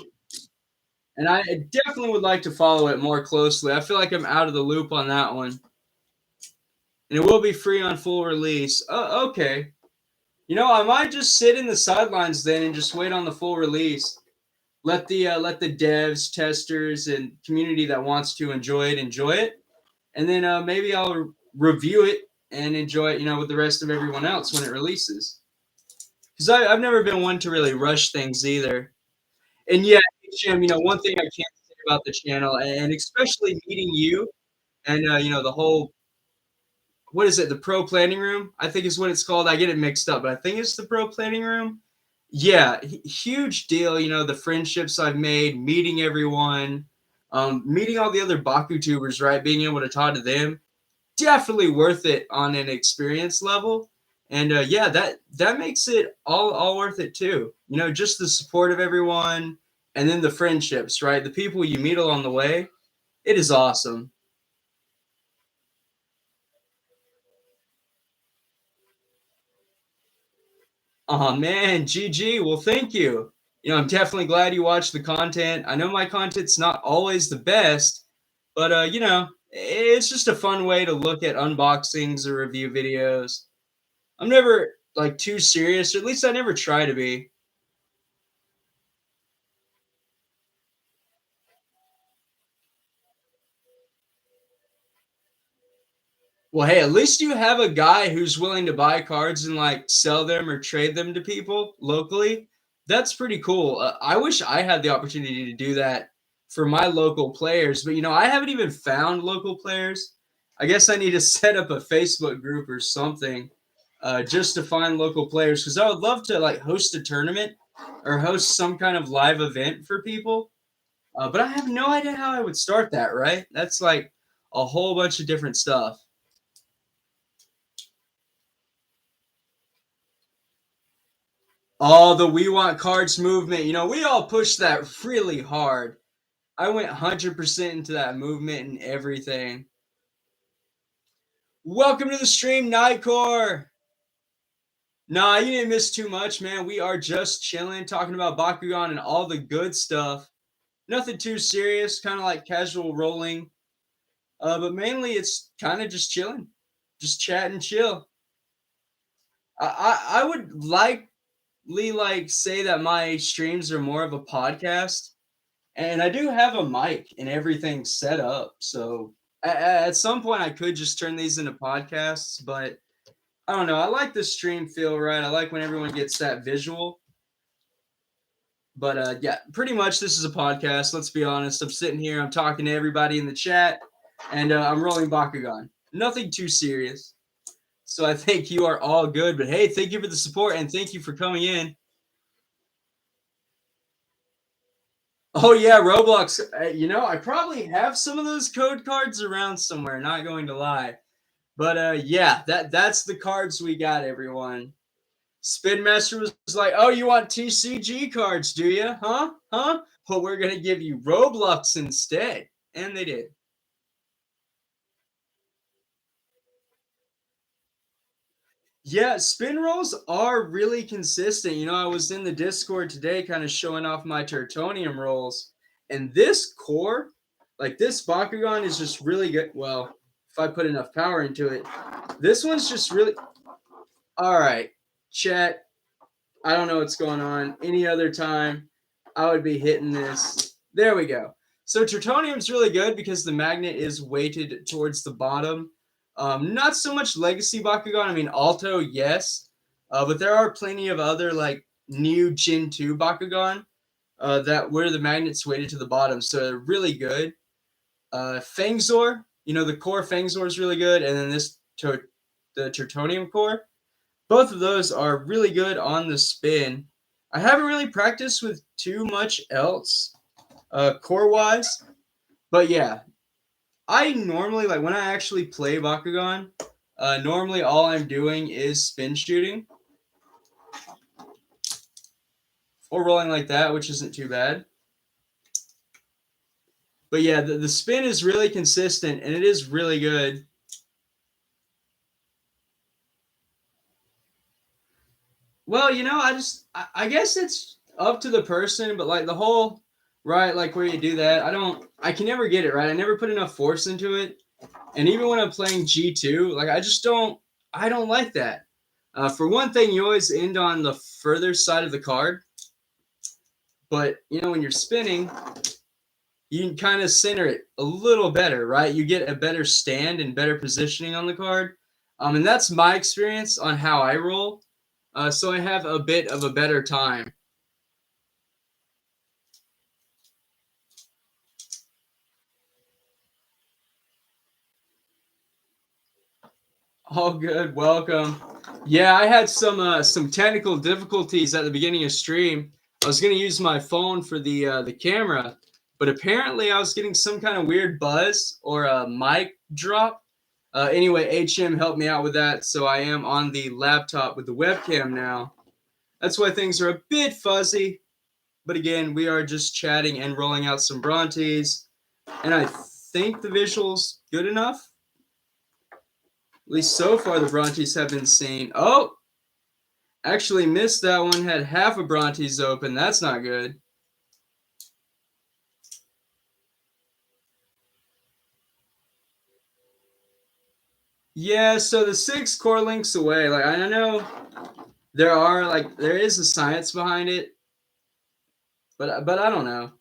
And I definitely would like to follow it more closely. I feel like I'm out of the loop on that one. And it will be free on full release. Okay. I might just sit in the sidelines then and just wait on the full release. Let the devs, testers, and community that wants to enjoy it, and then maybe I'll review it and enjoy it, with the rest of everyone else when it releases. Because I've never been one to really rush things either. And yeah, Jim, one thing I can't say about the channel, and especially meeting you and the whole, what is it, the pro planning room? I think is what it's called. I get it mixed up, but I think it's the pro planning room. Yeah, huge deal. The friendships I've made, meeting everyone, meeting all the other Baku tubers, right? Being able to talk to them, definitely worth it on an experience level. And yeah, that makes it all worth it too. Just the support of everyone, and then the friendships, right? The people you meet along the way. It is awesome. Oh man, GG. Well, thank you. I'm definitely glad you watched the content. I know my content's not always the best, but it's just a fun way to look at unboxings or review videos. I'm never like too serious, or at least I never try to be. Well, hey, at least you have a guy who's willing to buy cards and like sell them or trade them to people locally. That's pretty cool. I wish I had the opportunity to do that for my local players, but I haven't even found local players. I guess I need to set up a Facebook group or something just to find local players because I would love to like host a tournament or host some kind of live event for people. But I have no idea how I would start that, right? That's like a whole bunch of different stuff. Oh, the We Want Cards movement. We all pushed that really hard. I went 100% into that movement and everything. Welcome to the stream, Nightcore. Nah, you didn't miss too much, man. We are just chilling, talking about Bakugan and all the good stuff. Nothing too serious, kind of like casual rolling. But mainly it's kind of just chilling, just chat and chill. I would like say that my streams are more of a podcast. And I do have a mic and everything set up. So at some point, I could just turn these into podcasts, but I don't know. I like the stream feel, right? I like when everyone gets that visual. But yeah, pretty much this is a podcast. Let's be honest. I'm sitting here, I'm talking to everybody in the chat, and I'm rolling Bakugan. Nothing too serious. So I think you are all good. But hey, thank you for the support and thank you for coming in. Oh yeah, Roblox. I probably have some of those code cards around somewhere. Not going to lie, but yeah, that's the cards we got, everyone. Spin Master was like, "Oh, you want TCG cards, do you? Huh? Huh? Well, we're gonna give you Roblox instead," and they did. Yeah, spin rolls are really consistent. I was in the Discord today, kind of showing off my Tertonium rolls, and this core, like this Bakugan, is just really good. Well, if I put enough power into it, this one's just really all right. Chat. I don't know what's going on. Any other time, I would be hitting this. There we go. So Tertonium's really good because the magnet is weighted towards the bottom. Not so much Legacy Bakugan. I mean, Alto, yes. But there are plenty of other, like, new Gen 2 Bakugan that where the magnet's weighted to the bottom. So they're really good. Fangzor, the core Fangzor is really good. And then the Tertonium core both of those are really good on the spin. I haven't really practiced with too much else, core wise, but yeah, I normally like when I actually play Bakugan. Normally, all I'm doing is spin shooting or rolling like that, which isn't too bad. But yeah, the spin is really consistent and it is really good. Well, I guess it's up to the person, but like the whole right? Like where you do that. I can never get it right. I never put enough force into it. And even when I'm playing G2, like I don't like that. For one thing, you always end on the further side of the card. But, when you're spinning, you can kind of center it a little better, right? You get a better stand and better positioning on the card. And that's my experience on how I roll. So I have a bit of a better time. All good. Welcome. Yeah, I had some technical difficulties at the beginning of stream. I was gonna use my phone for the camera, but apparently I was getting some kind of weird buzz or a mic drop. Anyway, HM helped me out with that, so I am on the laptop with the webcam now. That's why things are a bit fuzzy. But again, we are just chatting and rolling out some Brontes, and I think the visual's good enough. At least so far, the Brontes have been seen. Oh, actually missed that one. Had half of Brontes open. That's not good. Yeah, so the 6 core links away. Like I know there is a science behind it, but I don't know.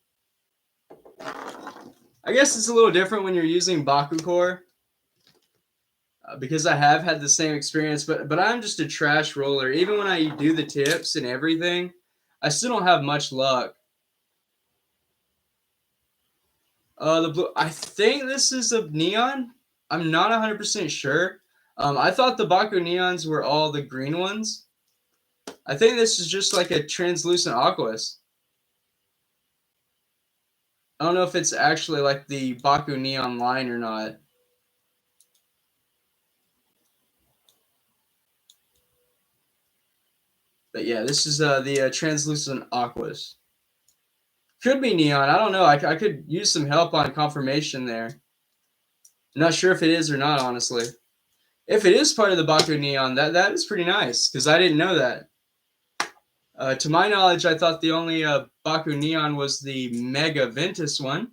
I guess it's a little different when you're using Baku core. Because I have had the same experience, but I'm just a trash roller. Even when I do the tips and everything, I still don't have much luck. The blue. I think this is a neon. I'm not 100% sure. I thought the Baku neons were all the green ones. I think this is just like a translucent aqueous. I don't know if it's actually like the Baku neon line or not. But yeah, this is the translucent aqueous. Could be neon. I don't know. I could use some help on confirmation there. Not sure if it is or not, honestly. If it is part of the Baku neon, that is pretty nice because I didn't know that. To my knowledge, I thought the only Baku neon was the Mega Ventus one.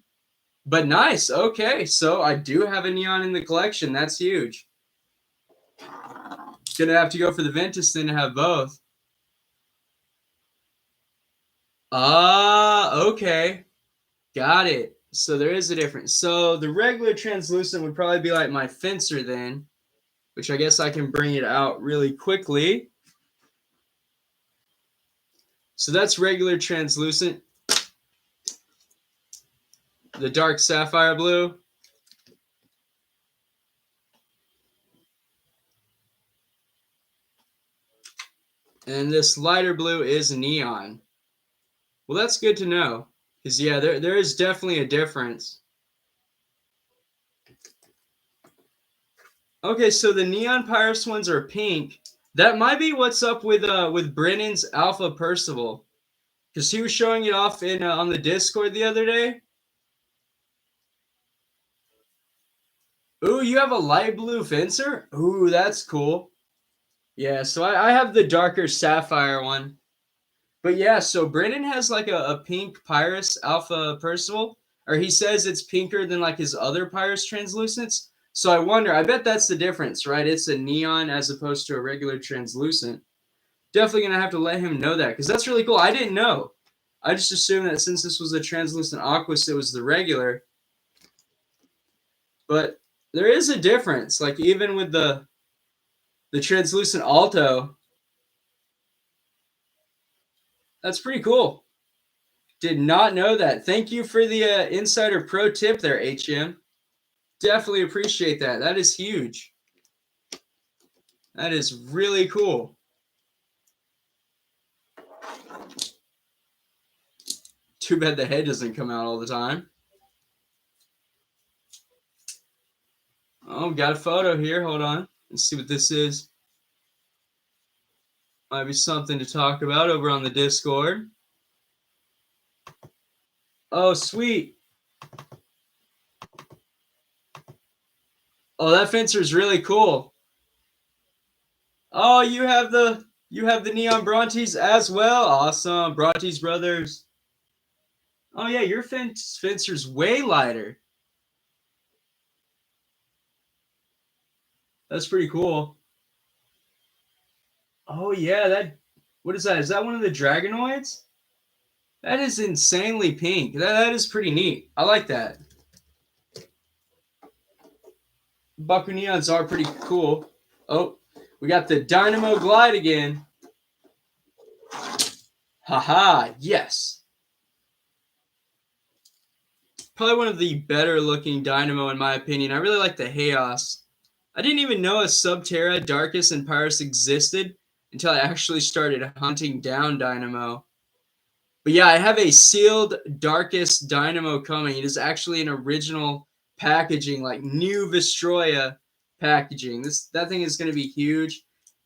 But nice. Okay, so I do have a neon in the collection. That's huge. Gonna have to go for the Ventus then to have both. Ah, okay. Got it. So there is a difference. So the regular translucent would probably be like my Fencer then, which I guess I can bring it out really quickly. So that's regular translucent. The dark sapphire blue. And this lighter blue is neon. Well, that's good to know. Because, yeah, there is definitely a difference. Okay, so the neon Pyrus ones are pink. That might be what's up with Brennan's Alpha Percival. Because he was showing it off in on the Discord the other day. Ooh, you have a light blue Fencer? Ooh, that's cool. Yeah, so I have the darker sapphire one. But yeah, so Brennan has like a pink Pyrus Alpha Percival, or he says it's pinker than like his other Pyrus translucents. So I wonder, I bet that's the difference, right? It's a neon as opposed to a regular translucent. Definitely gonna have to let him know that because that's really cool. I didn't know. I just assumed that since this was a translucent aqueous, it was the regular. But there is a difference. Like even with the translucent alto, that's pretty cool. Did not know that. Thank you for the insider pro tip there, HM. Definitely appreciate that. That is huge. That is really cool. Too bad the head doesn't come out all the time. Oh, got a photo here. Hold on. Let's see what this is. Might be something to talk about over on the Discord. Oh, sweet. Oh, that fencer is really cool. Oh, you have the neon Brontes as well. Awesome, Brontes brothers. Oh yeah, your fencer's way lighter. That's pretty cool. Oh yeah, that what is that? Is that one of the Dragonoids? That is insanely pink. That is pretty neat. I like that. Bakuneons are pretty cool. Oh, we got the Dynamo Glide again. Haha, yes. Probably one of the better looking Dynamo in my opinion. I really like the Chaos. I didn't even know a Subterra, Darkus, and Pyrus existed until I actually started hunting down Dynamo. But yeah, I have a sealed Darkest Dynamo coming. It is actually an original packaging, like new Vestroya packaging. That thing is going to be huge.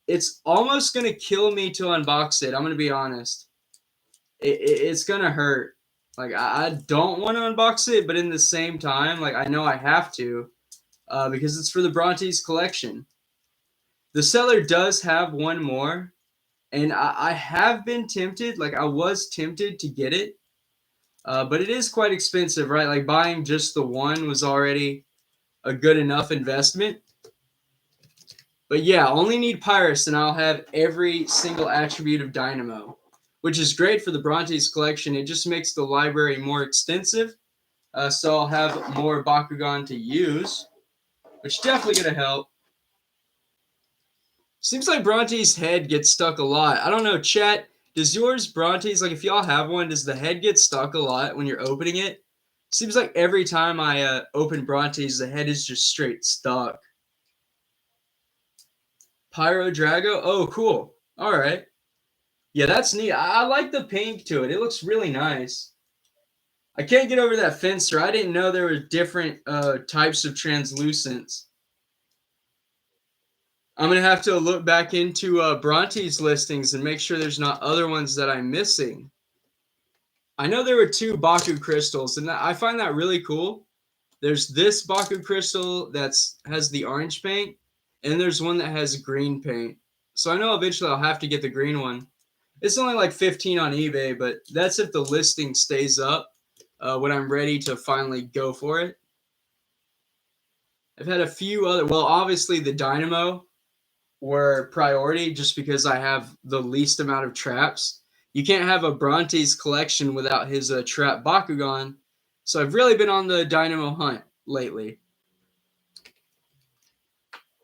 It's almost going to kill me to unbox it. I'm going to be honest. It's going to hurt. Like I don't want to unbox it, but in the same time, like I know I have to because it's for the Brontes collection. The seller does have one more, and I have been tempted. Like I was tempted to get it. But it is quite expensive, right? Like buying just the one was already a good enough investment. But yeah, only need Pyrus and I'll have every single attribute of Dynamo, which is great for the Brontes collection. It just makes the library more extensive. So I'll have more Bakugan to use, which is definitely going to help. Seems like Bronte's head gets stuck a lot. I don't know, chat. Does yours, Bronte's, like if y'all have one, does the head get stuck a lot when you're opening it? Seems like every time I open Bronte's, the head is just straight stuck. Pyro Drago? Oh, cool. All right. Yeah, that's neat. I like the pink to it. It looks really nice. I can't get over that fencer. I didn't know there were different types of translucents. I'm gonna have to look back into Bronte's listings and make sure there's not other ones that I'm missing. I know there were two Baku crystals, and I find that really cool. There's this Baku crystal that's has the orange paint, and there's one that has green paint. So I know eventually I'll have to get the green one. It's only like 15 on eBay, but that's if the listing stays up when I'm ready to finally go for it. I've had a few other, well, obviously the Dynamo were priority just because I have the least amount of traps. You can't have a Brontes collection without his trap Bakugan. So I've really been on the Dynamo hunt lately.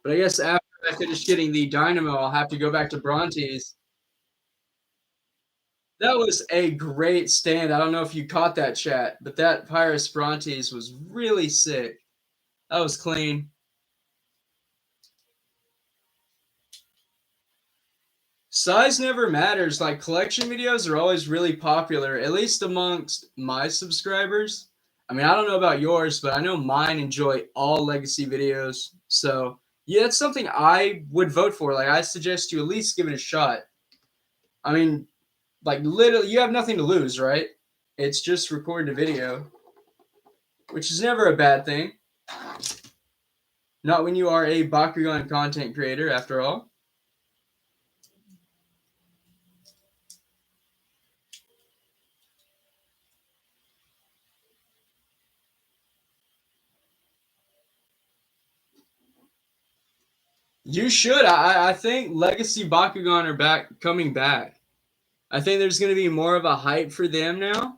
But I guess after I finish getting the Dynamo, I'll have to go back to Brontes. That was a great stand. I don't know if you caught that, chat, but that Pyrus Brontes was really sick. That was clean. Size never matters. Like collection videos are always really popular, at least amongst my subscribers. I mean, I don't know about yours, but I know mine enjoy all legacy videos. So yeah, it's something I would vote for. Like I suggest you at least give it a shot. I mean, like literally, you have nothing to lose, right? It's just recording a video, which is never a bad thing. Not when you are a Bakugan content creator, after all. You should. I think Legacy Bakugan are coming back. I think there's going to be more of a hype for them now,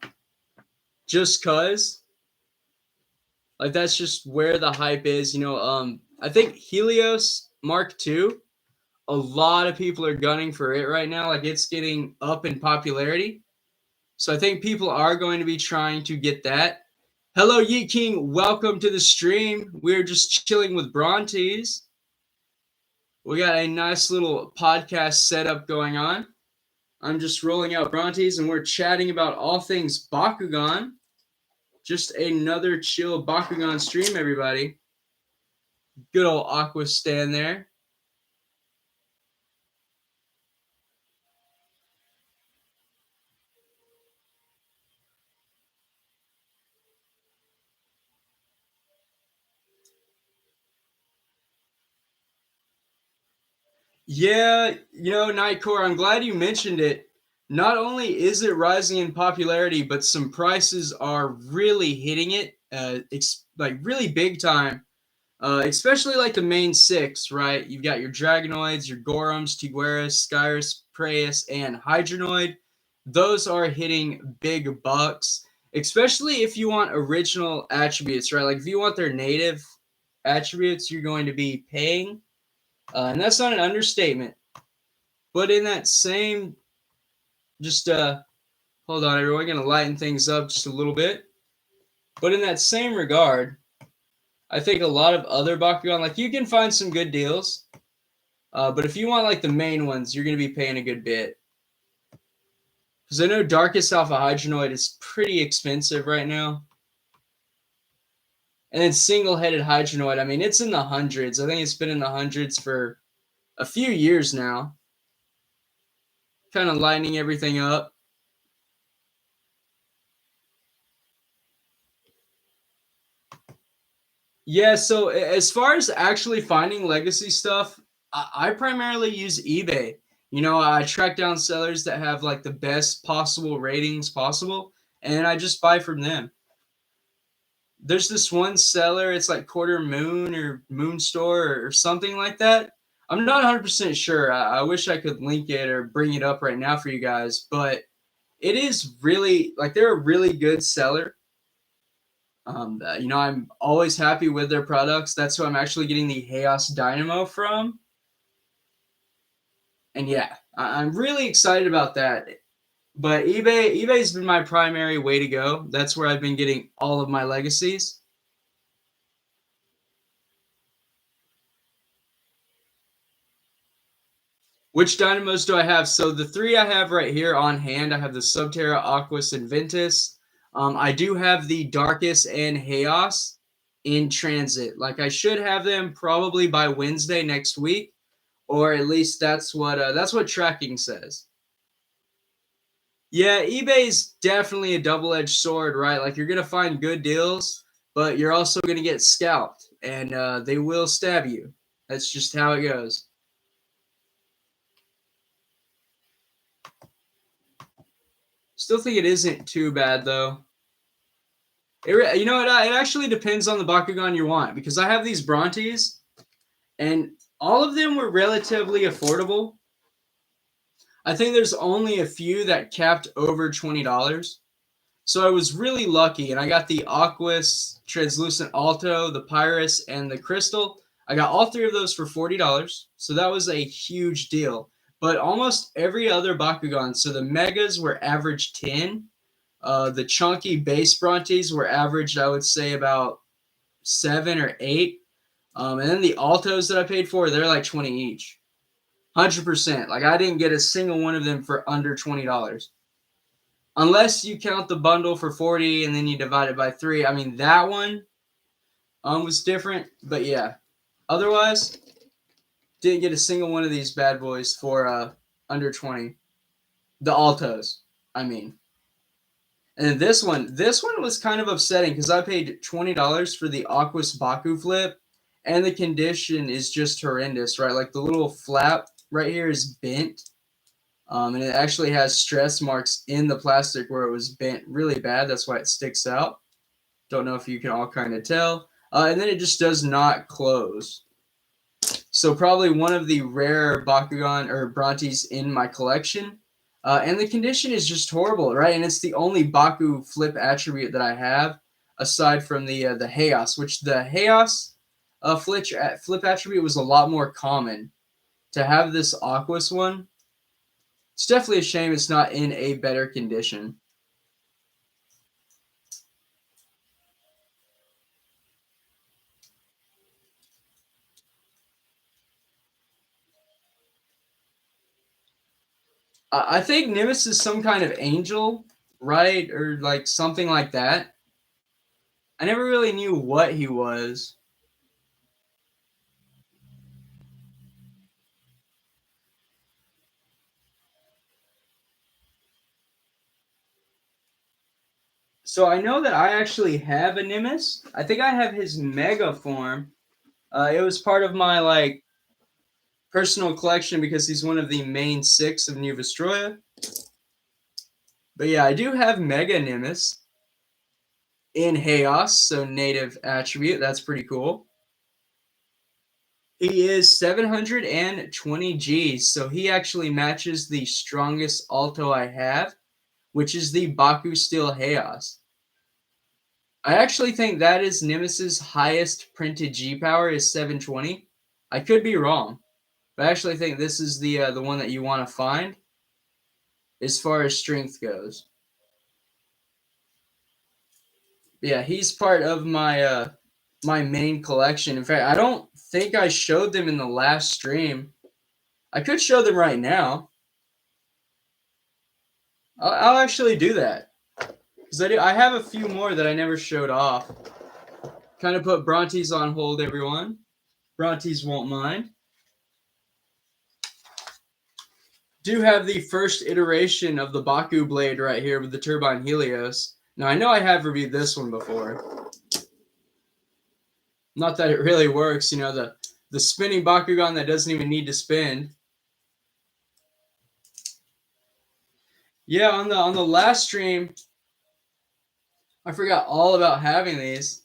just cause. Like that's just where the hype is. I think Helios Mark II. A lot of people are gunning for it right now. Like it's getting up in popularity. So I think people are going to be trying to get that. Hello, Yeet King. Welcome to the stream. We're just chilling with Brontes. We got a nice little podcast setup going on. I'm just rolling out Brontes and we're chatting about all things Bakugan. Just another chill Bakugan stream, everybody. Good old Aqua stand there. Yeah, Nightcore, I'm glad you mentioned it. not only is it rising in popularity, but some prices are really hitting it, like really big time. Especially like the main six, right? You've got your Dragonoids, your Gorums, Tigueras, Skyrus, Praeus, and Hydronoid. Those are hitting big bucks, especially if you want original attributes, right? Like if you want their native attributes, you're going to be paying. And that's not an understatement. But in that same, just hold on, everyone, going to lighten things up just a little bit. But in that same regard, I think a lot of other Bakugan, like you can find some good deals. But if you want like the main ones, you're going to be paying a good bit. Because I know Darkest Alpha Hydronoid is pretty expensive right now. And then single-headed Hydronoid, I mean, it's in the hundreds. I think it's been in the hundreds for a few years now. Kind of lining everything up. Yeah, so as far as actually finding legacy stuff, I primarily use eBay. You know, I track down sellers that have like the best possible ratings possible, and I just buy from them. There's this one seller, it's like Quarter Moon or Moon Store or something like that. I'm not 100% sure. I wish I could link it or bring it up right now for you guys, but it is really like they're a really good seller. You know, I'm always happy with their products. That's who I'm actually getting the Chaos Dynamo from. And yeah, I'm really excited about that. But eBay's been my primary way to go. That's where I've been getting all of my legacies. Which dynamos do I have? So the three I have right here on hand, I have the Subterra, Aquas, and Ventus. I do have the Darkus and Chaos in transit. Like I should have them probably by Wednesday next week, or at least that's what tracking says. Yeah, eBay's definitely a double-edged sword, right? Like you're gonna find good deals, but you're also gonna get scalped, and they will stab you. That's just how it goes. Still think it isn't too bad though. You know, it actually depends on the Bakugan you want because I have these Brontes, and all of them were relatively affordable. I think there's only a few that capped over $20. So I was really lucky, and I got the Aquas, Translucent Alto, the Pyrus, and the Crystal. I got all three of those for $40. So that was a huge deal. But almost every other Bakugan, so the Megas were average 10. The chunky base Brontes were averaged, I would say, about 7 or 8. And then the Altos that I paid for, they're like 20 each. 100%. Like I didn't get a single one of them for under $20. Unless you count the bundle for 40 and then you divide it by 3. I mean, that one was different. But yeah. Otherwise, didn't get a single one of these bad boys for under 20. The Altos, I mean. And this one was kind of upsetting because I paid $20 for the Aquas Baku flip, and the condition is just horrendous, right? Like the little flap right here is bent, and it actually has stress marks in the plastic where it was bent really bad. That's why it sticks out. Don't know if you can all kind of tell. And then it just does not close. So probably one of the rare Bakugan or Brontes in my collection. And the condition is just horrible, right? And it's the only Baku flip attribute that I have, aside from the Chaos, which the Chaos flip attribute was a lot more common. To have this Aquas one, it's definitely a shame it's not in a better condition. I think Nimbus is some kind of angel, right? Or like something like that. I never really knew what he was. So I know that I actually have a Nimbus. I think I have his Mega form. It was part of my like personal collection because he's one of the main six of New Vestroia. But yeah, I do have Mega Nimbus in Chaos, so native attribute. That's pretty cool. He is 720 Gs, so he actually matches the strongest alto I have, which is the Baku Steel Chaos. I actually think that is Nimos's highest printed G power is 720. I could be wrong, but I actually think this is the one that you want to find as far as strength goes. But yeah, he's part of my main collection. In fact, I don't think I showed them in the last stream. I could show them right now. I'll actually do that because I have a few more that I never showed off. Kind of put Brontes on hold, everyone. Brontes won't mind. Do have the first iteration of the Baku blade right here with the Turbine Helios. Now, I know I have reviewed this one before. Not that it really works, you know, the spinning Bakugan that doesn't even need to spin. Yeah, on the last stream, I forgot all about having these.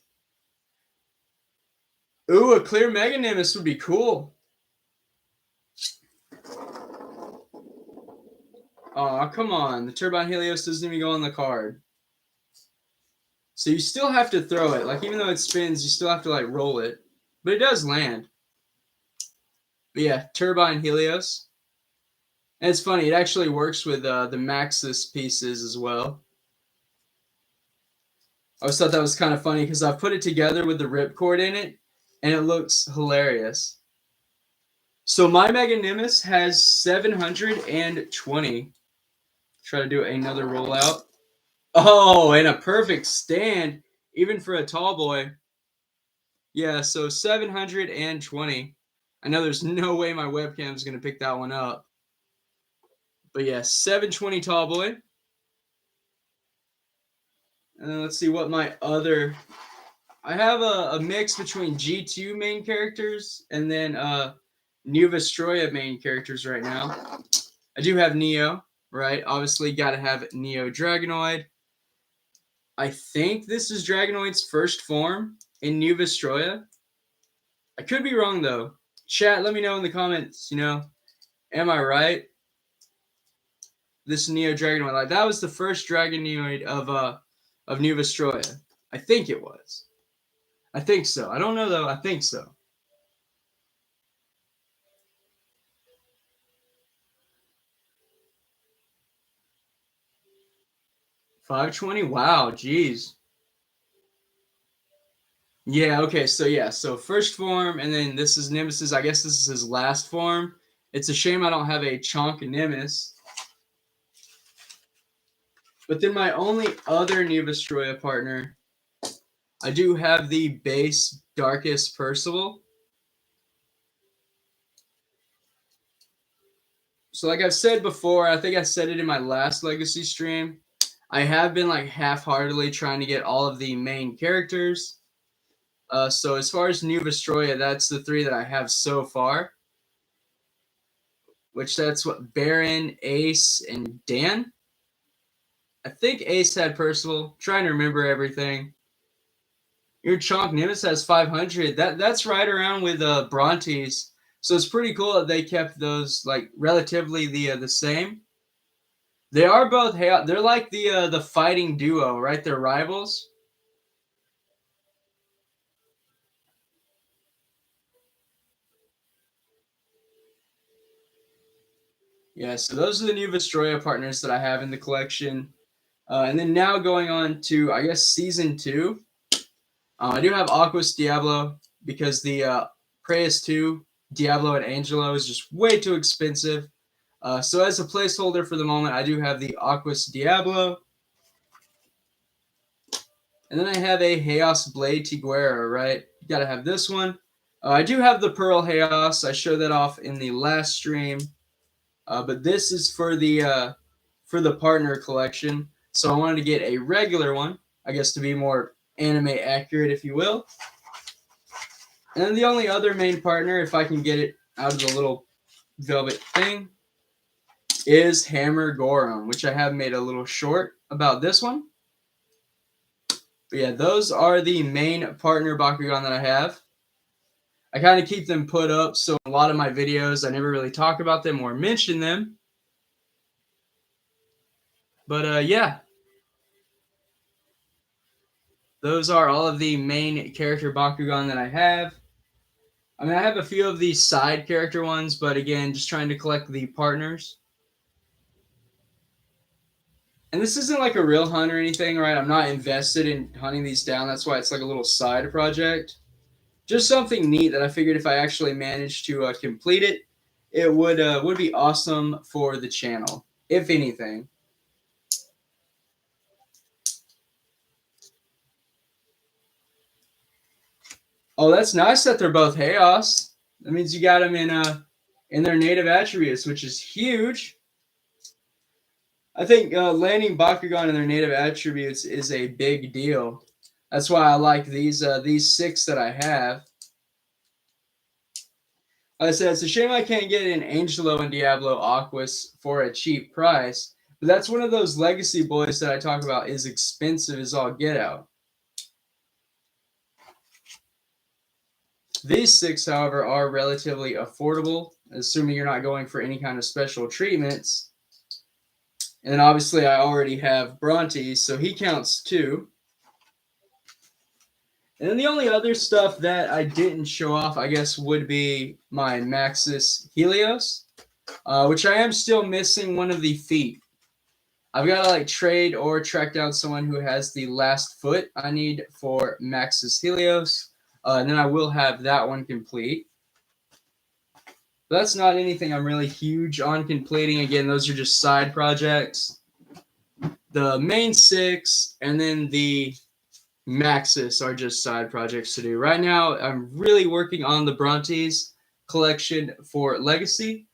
Ooh, a clear Mega Nimbus would be cool. Aw, come on. The Turbine Helios doesn't even go on the card. So you still have to throw it. Like, even though it spins, you still have to, like, roll it. But it does land. But yeah, Turbine Helios. And it's funny, it actually works with the Maxis pieces as well. I always thought that was kind of funny because I've put it together with the ripcord in it, and it looks hilarious. So my Mega Nimbus has 720. Try to do another rollout. Oh, and a perfect stand, even for a tall boy. Yeah, so 720. I know there's no way my webcam is going to pick that one up. But yeah, 720 tall boy. And let's see what my other... I have a mix between G2 main characters and then New Vestroya main characters right now. I do have Neo, right? Obviously, got to have Neo Dragonoid. I think this is Dragonoid's first form in New Vestroya. I could be wrong, though. Chat, let me know in the comments, you know, am I right? This Neo Dragonoid, like, that was the first Dragonoid of New Vestroya. I think it was. I think so. I don't know, though. I think so. $520? Wow, geez. Yeah, okay, so yeah, so first form, and then this is Nimbus's, I guess this is his last form. It's a shame I don't have a Chonk Nimbus. But then my only other New Vestroya partner, I do have the base Darkest Percival. So like I've said before, I think I said it in my last Legacy stream, I have been like half-heartedly trying to get all of the main characters. So as far as New Vestroya, that's the three that I have so far. Which that's what, Baron, Ace, and Dan? I think Ace had Percival. Trying to remember everything. Your Chonk Nimbus has 500. That's right around with Brontes. So it's pretty cool that they kept those like relatively the same. They are both, they're like the fighting duo, right? They're rivals. Yeah, so those are the New Vestroya partners that I have in the collection. And then now going on to, I guess, Season 2. I do have Aquas Diablo because the Preus 2, Diablo and Angelo is just way too expensive. So as a placeholder for the moment, I do have the Aquas Diablo. And then I have a Chaos Blade Tiguera, right? You gotta have this one. I do have the Pearl Chaos. I showed that off in the last stream. But this is for the partner collection. So I wanted to get a regular one, I guess, to be more anime accurate, if you will. And then the only other main partner, if I can get it out of the little velvet thing, is Hammer Gorum, which I have made a little short about this one. But yeah, those are the main partner Bakugan that I have. I kind of keep them put up, so in a lot of my videos, I never really talk about them or mention them. But yeah, those are all of the main character Bakugan that I have. I mean, I have a few of these side character ones, but again, just trying to collect the partners. And this isn't like a real hunt or anything, right? I'm not invested in hunting these down. That's why it's like a little side project. Just something neat that I figured if I actually managed to complete it, it would be awesome for the channel, if anything. Oh, that's nice that they're both Chaos. That means you got them in their native attributes, which is huge. I think landing Bakugan in their native attributes is a big deal. That's why I like these 6 that I have. Like I said, it's a shame I can't get an Angelo and Diablo Aquas for a cheap price, but that's one of those legacy boys that I talk about is expensive as all get out. These 6, however, are relatively affordable, assuming you're not going for any kind of special treatments. And then obviously I already have Brontes, so he counts too. And then the only other stuff that I didn't show off, I guess, would be my Maxis Helios, which I am still missing one of the feet. I've got to like trade or track down someone who has the last foot I need for Maxis Helios, and then I will have that one complete. But that's not anything I'm really huge on completing. Again, those are just side projects. The main 6 and then the Maxis are just side projects to do. Right now, I'm really working on the Brontes collection for Legacy.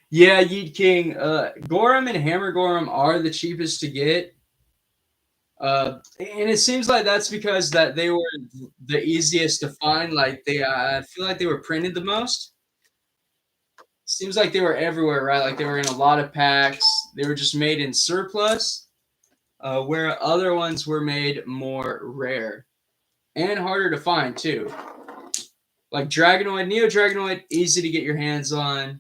Yeah, Yeet King. Gorum and Hammer Gorum are the cheapest to get. And it seems like that's because that they were the easiest to find. Like I feel like they were printed the most. Seems like they were everywhere, right? Like they were in a lot of packs. They were just made in surplus, where other ones were made more rare and harder to find too. Like Dragonoid, Neo Dragonoid, easy to get your hands on.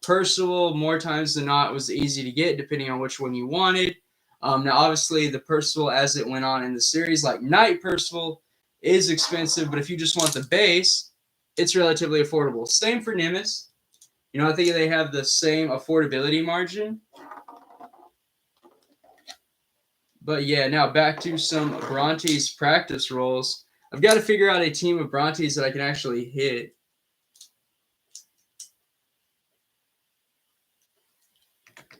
Percival, more times than not, was easy to get depending on which one you wanted. Now, obviously, the Percival, as it went on in the series, like Night Percival, is expensive, but if you just want the base, it's relatively affordable. Same for Nimbus. You know, I think they have the same affordability margin. But yeah, now back to some Brontes practice rolls. I've got to figure out a team of Brontes that I can actually hit.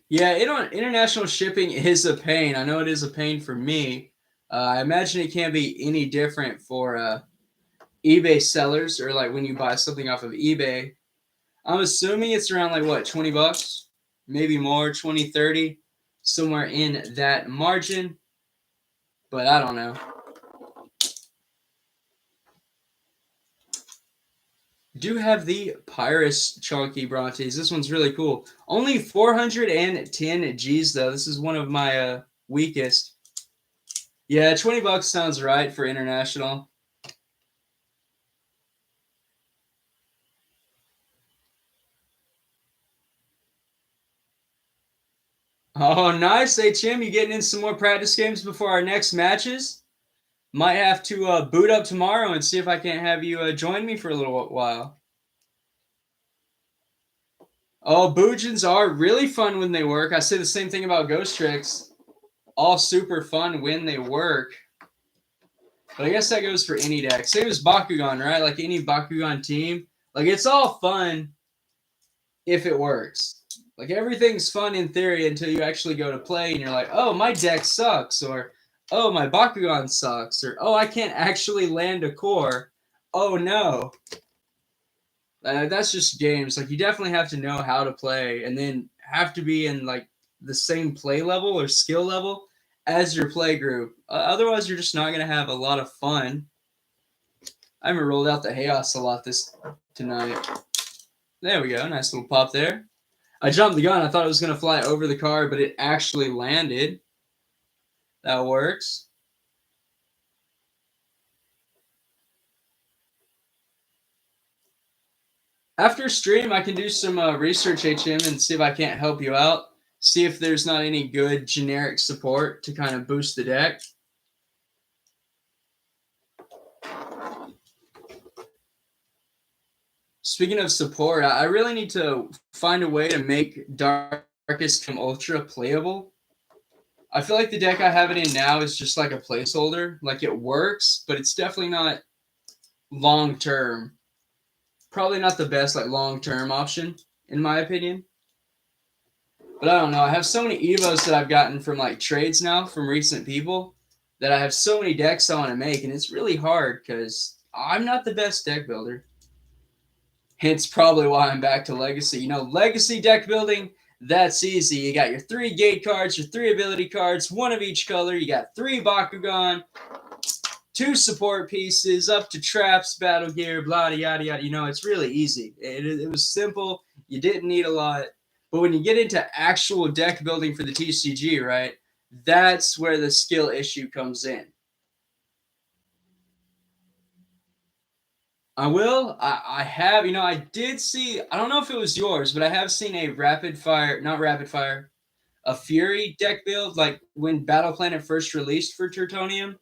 Yeah, international shipping is a pain. I know it is a pain for me. I imagine it can't be any different for eBay sellers or like when you buy something off of eBay. I'm assuming it's around like what, 20 bucks? Maybe more, 20, 30, somewhere in that margin. But I don't know. Do have the Pyrus Chunky Brontes. This one's really cool. Only 410 G's though. This is one of my weakest. Yeah, 20 bucks sounds right for international. Oh, nice, HM. You getting in some more practice games before our next matches? Might have to boot up tomorrow and see if I can't have you join me for a little while. Oh, Boojins are really fun when they work. I say the same thing about Ghost Tricks. All super fun when they work. But I guess that goes for any deck. Same as Bakugan, right? Like any Bakugan team. Like it's all fun if it works. Like everything's fun in theory until you actually go to play and you're like, oh, my deck sucks. Or, oh, my Bakugan sucks. Or, oh, I can't actually land a core. Oh, no. That's just games. Like you definitely have to know how to play and then have to be in like the same play level or skill level as your play group. Otherwise, you're just not going to have a lot of fun. I haven't rolled out the Chaos a lot tonight. There we go. Nice little pop there. I jumped the gun. I thought it was going to fly over the card, but it actually landed. That works. After stream, I can do some research, HM, and see if I can't help you out. See if there's not any good generic support to kind of boost the deck. Speaking of support, I really need to find a way to make Darkest Doom Ultra playable. I feel like the deck I have it in now is just like a placeholder. Like it works, but it's definitely not long term. Probably not the best like long term option, in my opinion. But I don't know. I have so many Evos that I've gotten from like trades now from recent people that I have so many decks I want to make, and it's really hard because I'm not the best deck builder. Hence, probably why I'm back to Legacy. You know, Legacy deck building, that's easy. You got your 3 gate cards, your 3 ability cards, 1 of each color. You got 3 Bakugan, 2 support pieces, up to traps, battle gear, blah, yada, yada. You know, it's really easy. It was simple. You didn't need a lot. But when you get into actual deck building for the TCG, right, that's where the skill issue comes in. I will. I have, you know, I did see, I don't know if it was yours, but I have seen a rapid fire, not rapid fire, a Fury deck build, like when Battle Planet first released for Tertonium.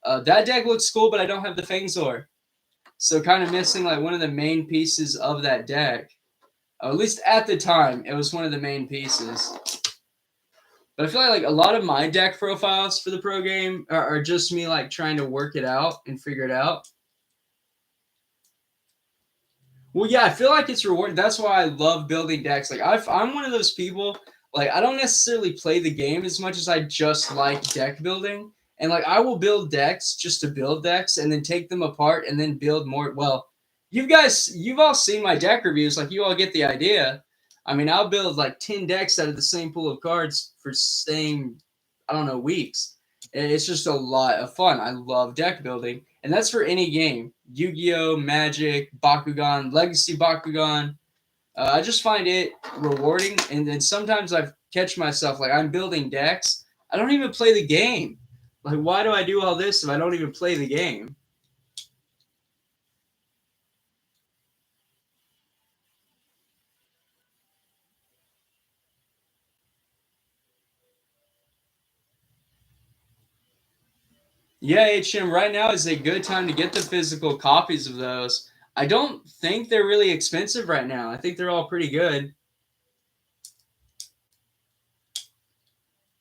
That deck looks cool, but I don't have the Fangzor. So kind of missing like one of the main pieces of that deck. At least at the time, it was one of the main pieces. But I feel like a lot of my deck profiles for the pro game are just me like trying to work it out and figure it out. Well, yeah, I feel like it's rewarding. That's why I love building decks. Like I'm one of those people. Like I don't necessarily play the game as much as I just like deck building. And like I will build decks just to build decks and then take them apart and then build more. Well, you've all seen my deck reviews. Like you all get the idea. I mean, I'll build like 10 decks out of the same pool of cards for same, I don't know, weeks. And it's just a lot of fun. I love deck building. And that's for any game. Yu-Gi-Oh, Magic, Bakugan, Legacy Bakugan. I just find it rewarding. And then sometimes I catch myself like I'm building decks. I don't even play the game. Like, why do I do all this if I don't even play the game? Yeah, HM, right now is a good time to get the physical copies of those. I don't think they're really expensive right now. I think they're all pretty good.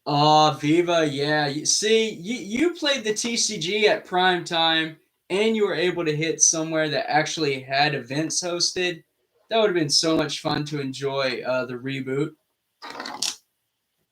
Oh, Viva, yeah. See, you played the TCG at prime time and you were able to hit somewhere that actually had events hosted. That would have been so much fun to enjoy the reboot.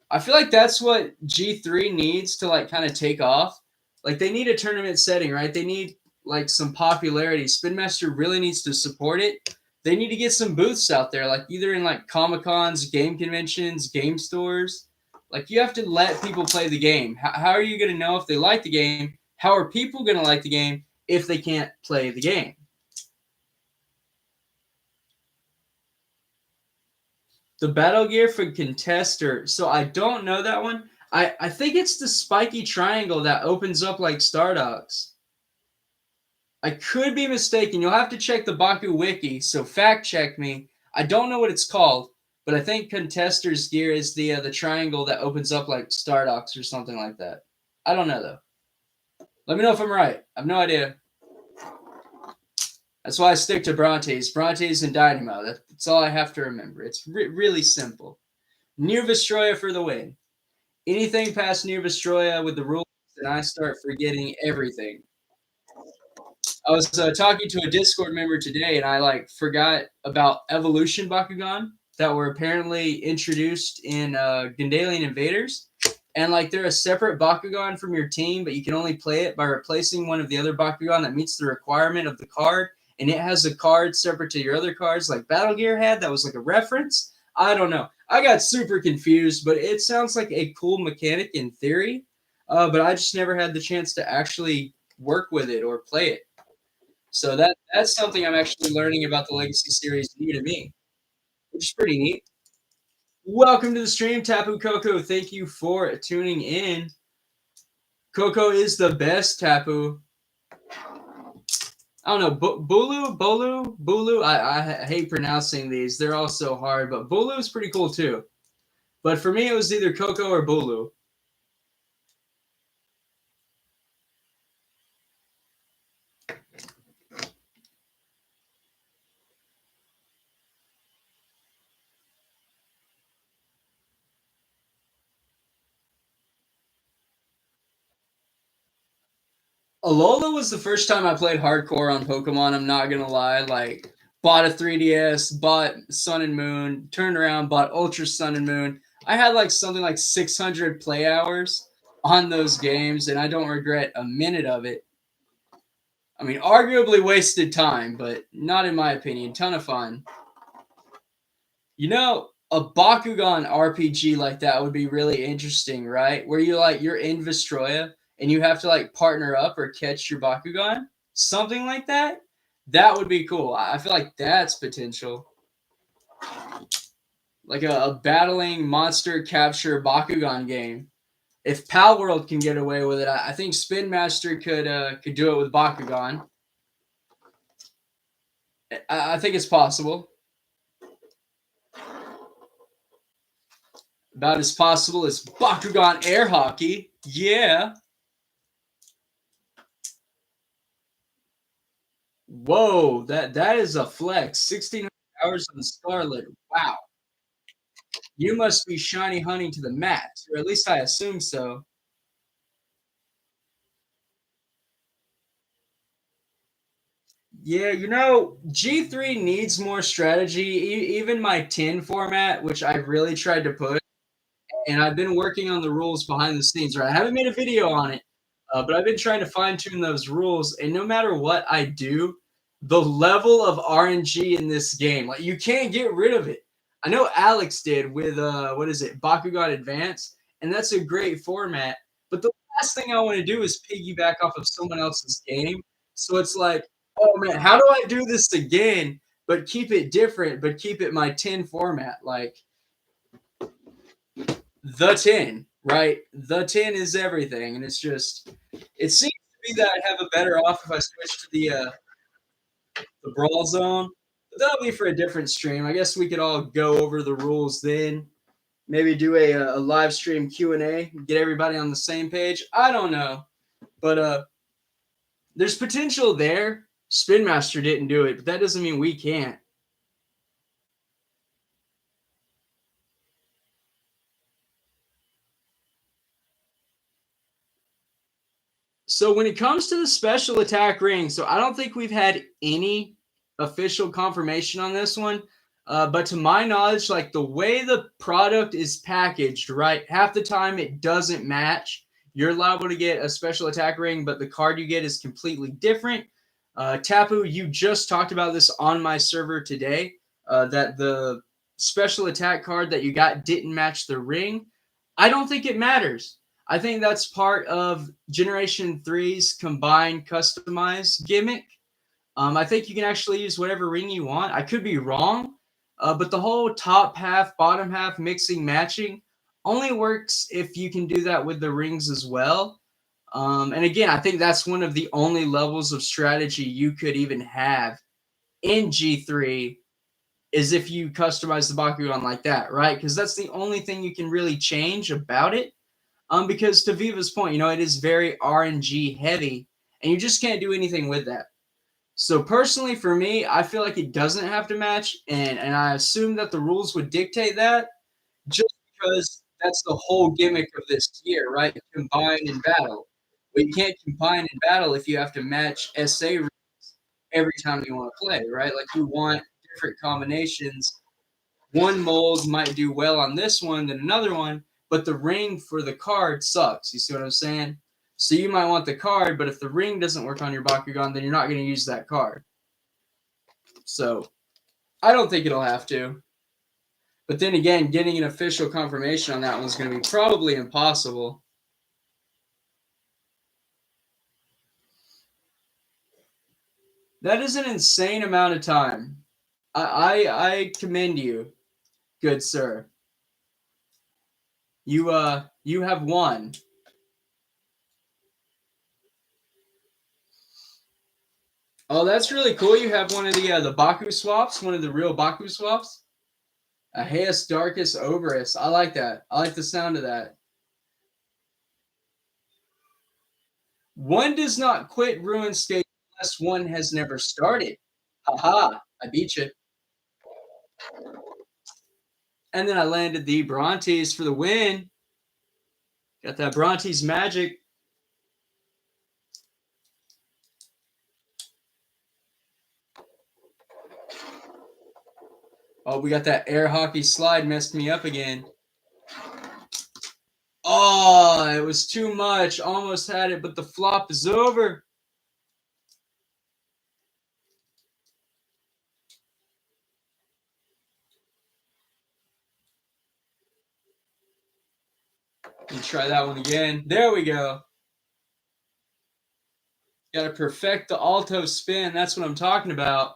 I feel like that's what G3 needs to like kind of take off. Like they need a tournament setting, right? They need like some popularity. Spin Master really needs to support it. They need to get some booths out there, like either in like Comic Cons, game conventions, game stores. Like you have to let people play the game. How are you going to know if they like the game? How are people going to like the game if they can't play the game? The battle gear for contester. So I don't know that one. I think it's the spiky triangle that opens up like Stardogs. I could be mistaken. You'll have to check the Baku wiki. So fact check me. I don't know what it's called, but I think contester's gear is the triangle that opens up like Stardogs or something like that. I don't know though. Let me know if I'm right. I have no idea. That's why I stick to Brontes and Dynamo. That's all I have to remember. It's really simple. Nirvastroya for the win. Anything past Nirvastroya with the rules, and I start forgetting everything. I was talking to a Discord member today, and I like forgot about Evolution Bakugan that were apparently introduced in Gandalian Invaders, and like they're a separate Bakugan from your team, but you can only play it by replacing one of the other Bakugan that meets the requirement of the card, and it has a card separate to your other cards, like Battle Gear had. That was like a reference. I don't know. I got super confused, but it sounds like a cool mechanic in theory, but I just never had the chance to actually work with it or play it. So that's something I'm actually learning about the Legacy series new to me. which is pretty neat. Welcome to the stream, Tapu Koko. Thank you for tuning in. Coco is the best, Tapu. I don't know, Bulu. I hate pronouncing these. They're all so hard, but Bulu is pretty cool too. But for me, it was either Coco or Bulu. Alola was the first time I played hardcore on Pokemon. I'm not gonna lie. Like, bought a 3DS, bought Sun and Moon, turned around, bought Ultra Sun and Moon. I had like something like 600 play hours on those games, and I don't regret a minute of it. I mean, arguably wasted time, but not in my opinion. Ton of fun. You know, a Bakugan RPG like that would be really interesting, right? Where you're in Vestroya and you have to like partner up or catch your Bakugan, something like that. That would be cool. I feel like that's potential. Like a battling monster capture Bakugan game. If Pal World can get away with it, I think Spin Master could do it with Bakugan. I think it's possible. About as possible as Bakugan air hockey. Yeah. Whoa, that is a flex. 1,600 hours on Scarlet. Wow. You must be shiny hunting to the max, or at least I assume so. Yeah, G3 needs more strategy. Even my 10 format, which I really tried to push, and I've been working on the rules behind the scenes, right? I haven't made a video on it, but I've been trying to fine tune those rules. And no matter what I do, the level of RNG in this game, like you can't get rid of it. I know Alex did with what is it, Bakugan Advance, and that's a great format. But the last thing I want to do is piggyback off of someone else's game. So it's like, oh man, how do I do this again, but keep it different, but keep it my 10 format? Like the 10, right? The 10 is everything. And it seems to be that I'd have a better off if I switch to the brawl zone. But that'll be for a different stream. I guess we could all go over the rules then. Maybe do a live stream Q&A, get everybody on the same page. I don't know. But there's potential there. Spin Master didn't do it, but that doesn't mean we can't. So when it comes to the special attack ring, so I don't think we've had any official confirmation on this one. But to my knowledge, like the way the product is packaged, right? Half the time it doesn't match. You're liable to get a special attack ring, but the card you get is completely different. Tapu, you just talked about this on my server today, that the special attack card that you got didn't match the ring. I don't think it matters. I think that's part of Generation Three's combined customized gimmick. I think you can actually use whatever ring you want. I could be wrong, but the whole top half, bottom half mixing, matching only works if you can do that with the rings as well. And again, I think that's one of the only levels of strategy you could even have in G3 is if you customize the Bakugan like that, right? Because that's the only thing you can really change about it. Because to Viva's point, it is very RNG heavy, and you just can't do anything with that. So personally, for me, I feel like it doesn't have to match, and I assume that the rules would dictate that, just because that's the whole gimmick of this year, right? Combine in battle. But you can't combine in battle if you have to match SA rules every time you want to play, right? Like you want different combinations. One mold might do well on this one than another one, but the ring for the card sucks. You see what I'm saying? So you might want the card, but if the ring doesn't work on your Bakugan, then you're not going to use that card. So I don't think it'll have to. But then again, getting an official confirmation on that one's going to be probably impossible. That is an insane amount of time. I commend you. good sir. You have won. Oh, that's really cool. You have one of the Baku swaps, one of the real Baku swaps. Ahaeus Darkus Oberus. I like that. I like the sound of that. One does not quit Ruin Stage unless one has never started. Haha, I beat you. And then I landed the Brontes for the win. Got that Brontes magic. Oh, we got that air hockey slide, messed me up again. Oh, it was too much. Almost had it, but the flop is over. And try that one again. There we go. Got to perfect the alto spin. That's what I'm talking about.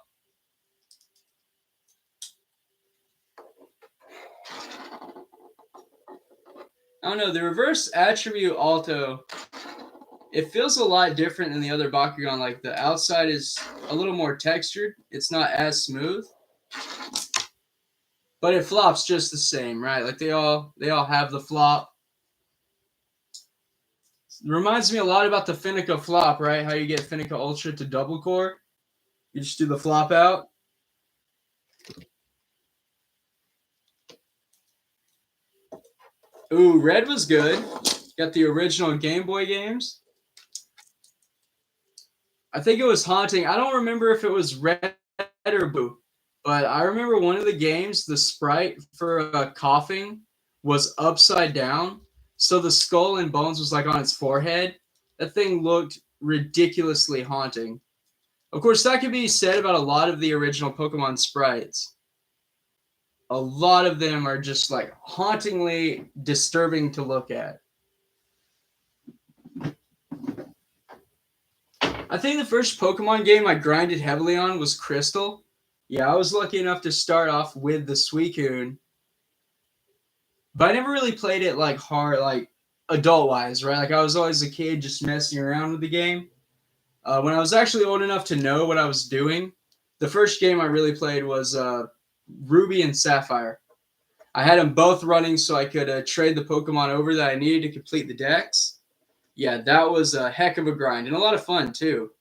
I don't know. The reverse attribute alto, it feels a lot different than the other Bakugan. Like the outside is a little more textured. It's not as smooth, but it flops just the same, right? Like they all have the flop. It reminds me a lot about the Finnica flop, right? How you get Finnica Ultra to double core. You just do the flop out. Ooh, red was good. Got the original Game Boy games. I think it was Haunting. I don't remember if it was red or blue, but I remember one of the games, the sprite for coughing was upside down. So the skull and bones was like on its forehead. That thing looked ridiculously haunting. Of course, that could be said about a lot of the original Pokemon sprites. A lot of them are just like hauntingly disturbing to look at. I think the first Pokemon game I grinded heavily on was Crystal. Yeah, I was lucky enough to start off with the Suicune, but I never really played it like hard, like adult wise, right? Like I was always a kid just messing around with the game. When I was actually old enough to know what I was doing, the first game I really played was Ruby and Sapphire. I had them both running so I could trade the Pokemon over that I needed to complete the decks. Yeah, that was a heck of a grind and a lot of fun too.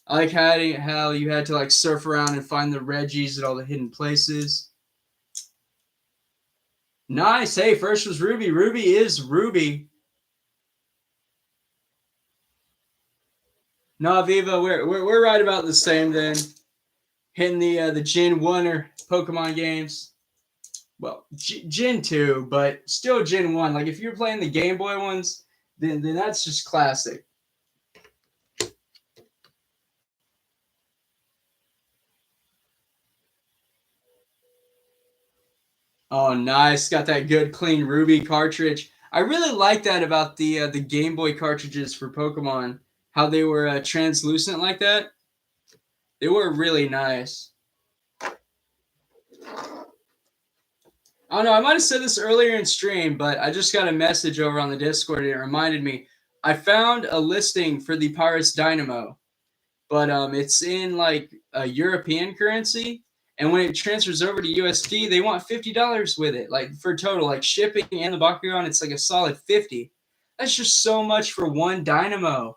I like how you had to like surf around and find the Reggies at all the hidden places. Nice. Hey, first was Ruby. Ruby is Ruby. No, Viva, we're right about the same then. Hitting the Gen 1 or Pokemon games. Well, Gen 2, but still Gen 1. Like if you're playing the Game Boy ones, then that's just classic. Oh, nice. Got that good clean Ruby cartridge. I really like that about the Game Boy cartridges for Pokemon. How they were translucent like that. They were really nice. I don't know. I might have said this earlier in stream, but I just got a message over on the Discord and it reminded me. I found a listing for the BRONTES Dynamo, but it's in like a European currency, and when it transfers over to USD, they want $50 with it, like for total, like shipping and the Bakugan. It's like a solid 50. That's just so much for one Dynamo.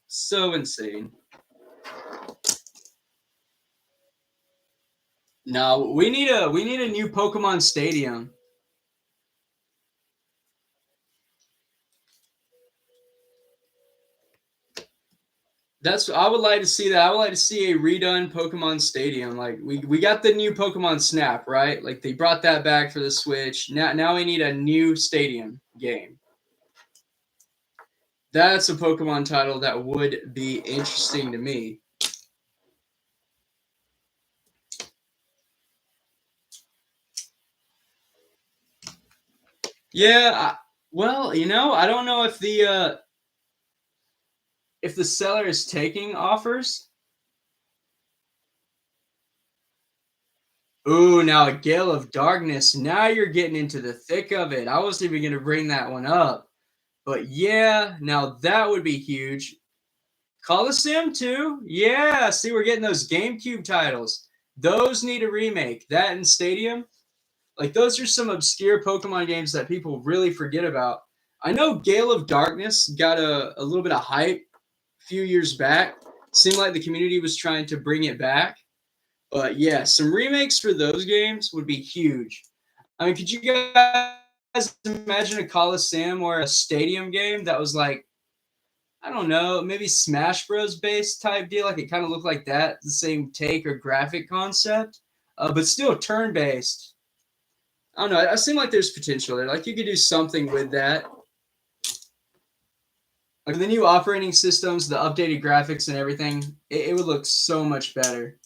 So insane. No, we need a new Pokemon Stadium. That's I would like to see that. I would like to see a redone Pokemon Stadium. Like we got the new Pokemon Snap, right? Like they brought that back for the Switch. Now we need a new stadium game. That's a Pokemon title that would be interesting to me. Yeah, well, I don't know if the if the seller is taking offers. Ooh, now a Gale of Darkness. Now you're getting into the thick of it. I wasn't even going to bring that one up. But yeah, now that would be huge. Coliseum too. Yeah, see, we're getting those GameCube titles. Those need a remake. That and Stadium. Like, those are some obscure Pokemon games that people really forget about. I know Gale of Darkness got a little bit of hype a few years back. Seemed like the community was trying to bring it back. But yeah, some remakes for those games would be huge. I mean, could you guys imagine a Coliseum or a Stadium game that was like, I don't know, maybe Smash Bros. Based type deal? Like, it kind of looked like that, the same take or graphic concept, but still turn based. I don't know. It seemed like there's potential there. Like, you could do something with that. Like, the new operating systems, the updated graphics and everything, it would look so much better.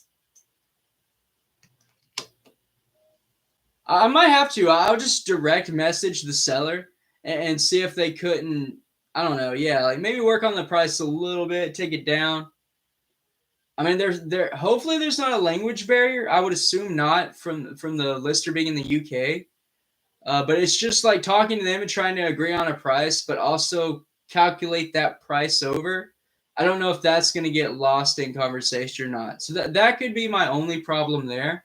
I might have to. I'll just direct message the seller and see if they couldn't. I don't know. Yeah, like maybe work on the price a little bit, take it down. I mean, there. Hopefully, there's not a language barrier. I would assume not from the lister being in the UK. But it's just like talking to them and trying to agree on a price, but also calculate that price over. I don't know if that's going to get lost in conversation or not. So that could be my only problem there.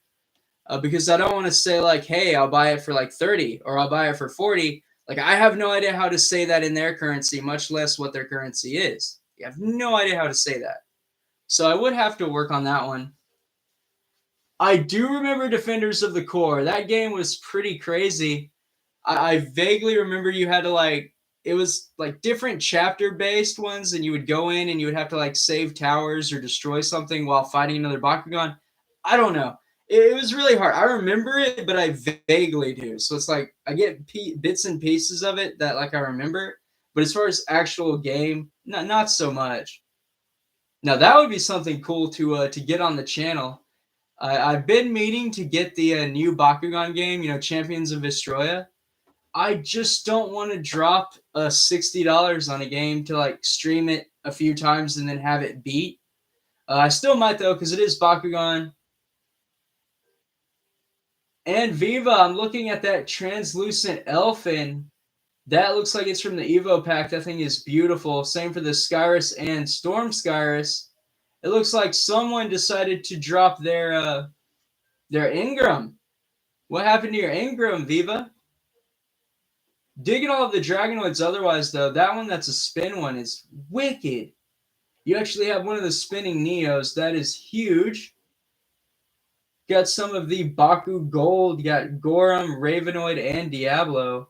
Because I don't want to say like, hey, I'll buy it for like 30 or I'll buy it for 40. Like, I have no idea how to say that in their currency, much less what their currency is. I have no idea how to say that. So I would have to work on that one. I do remember Defenders of the Core. That game was pretty crazy. I vaguely remember you had to like, it was like different chapter based ones, and you would go in and you would have to like save towers or destroy something while fighting another Bakugan. I don't know. It was really hard. I remember it, but I vaguely do. So it's like I get bits and pieces of it that like I remember, but as far as actual game, not so much. Now that would be something cool to get on the channel. I've been meaning to get the new Bakugan game, Champions of Vestroia. I just don't want to drop $60 on a game to like stream it a few times and then have it beat. I still might though, because it is Bakugan. And Viva, I'm looking at that translucent elfin. That looks like it's from the Evo pack. That thing is beautiful. Same for the Skyrus and Storm Skyrus. It looks like someone decided to drop their Ingram. What happened to your Ingram, Viva? Digging all of the Dragonoids otherwise, though. That one that's a spin one is wicked. You actually have one of the spinning Neos. That is huge. Got some of the Baku Gold. You got Gorum, Ravenoid, and Diablo.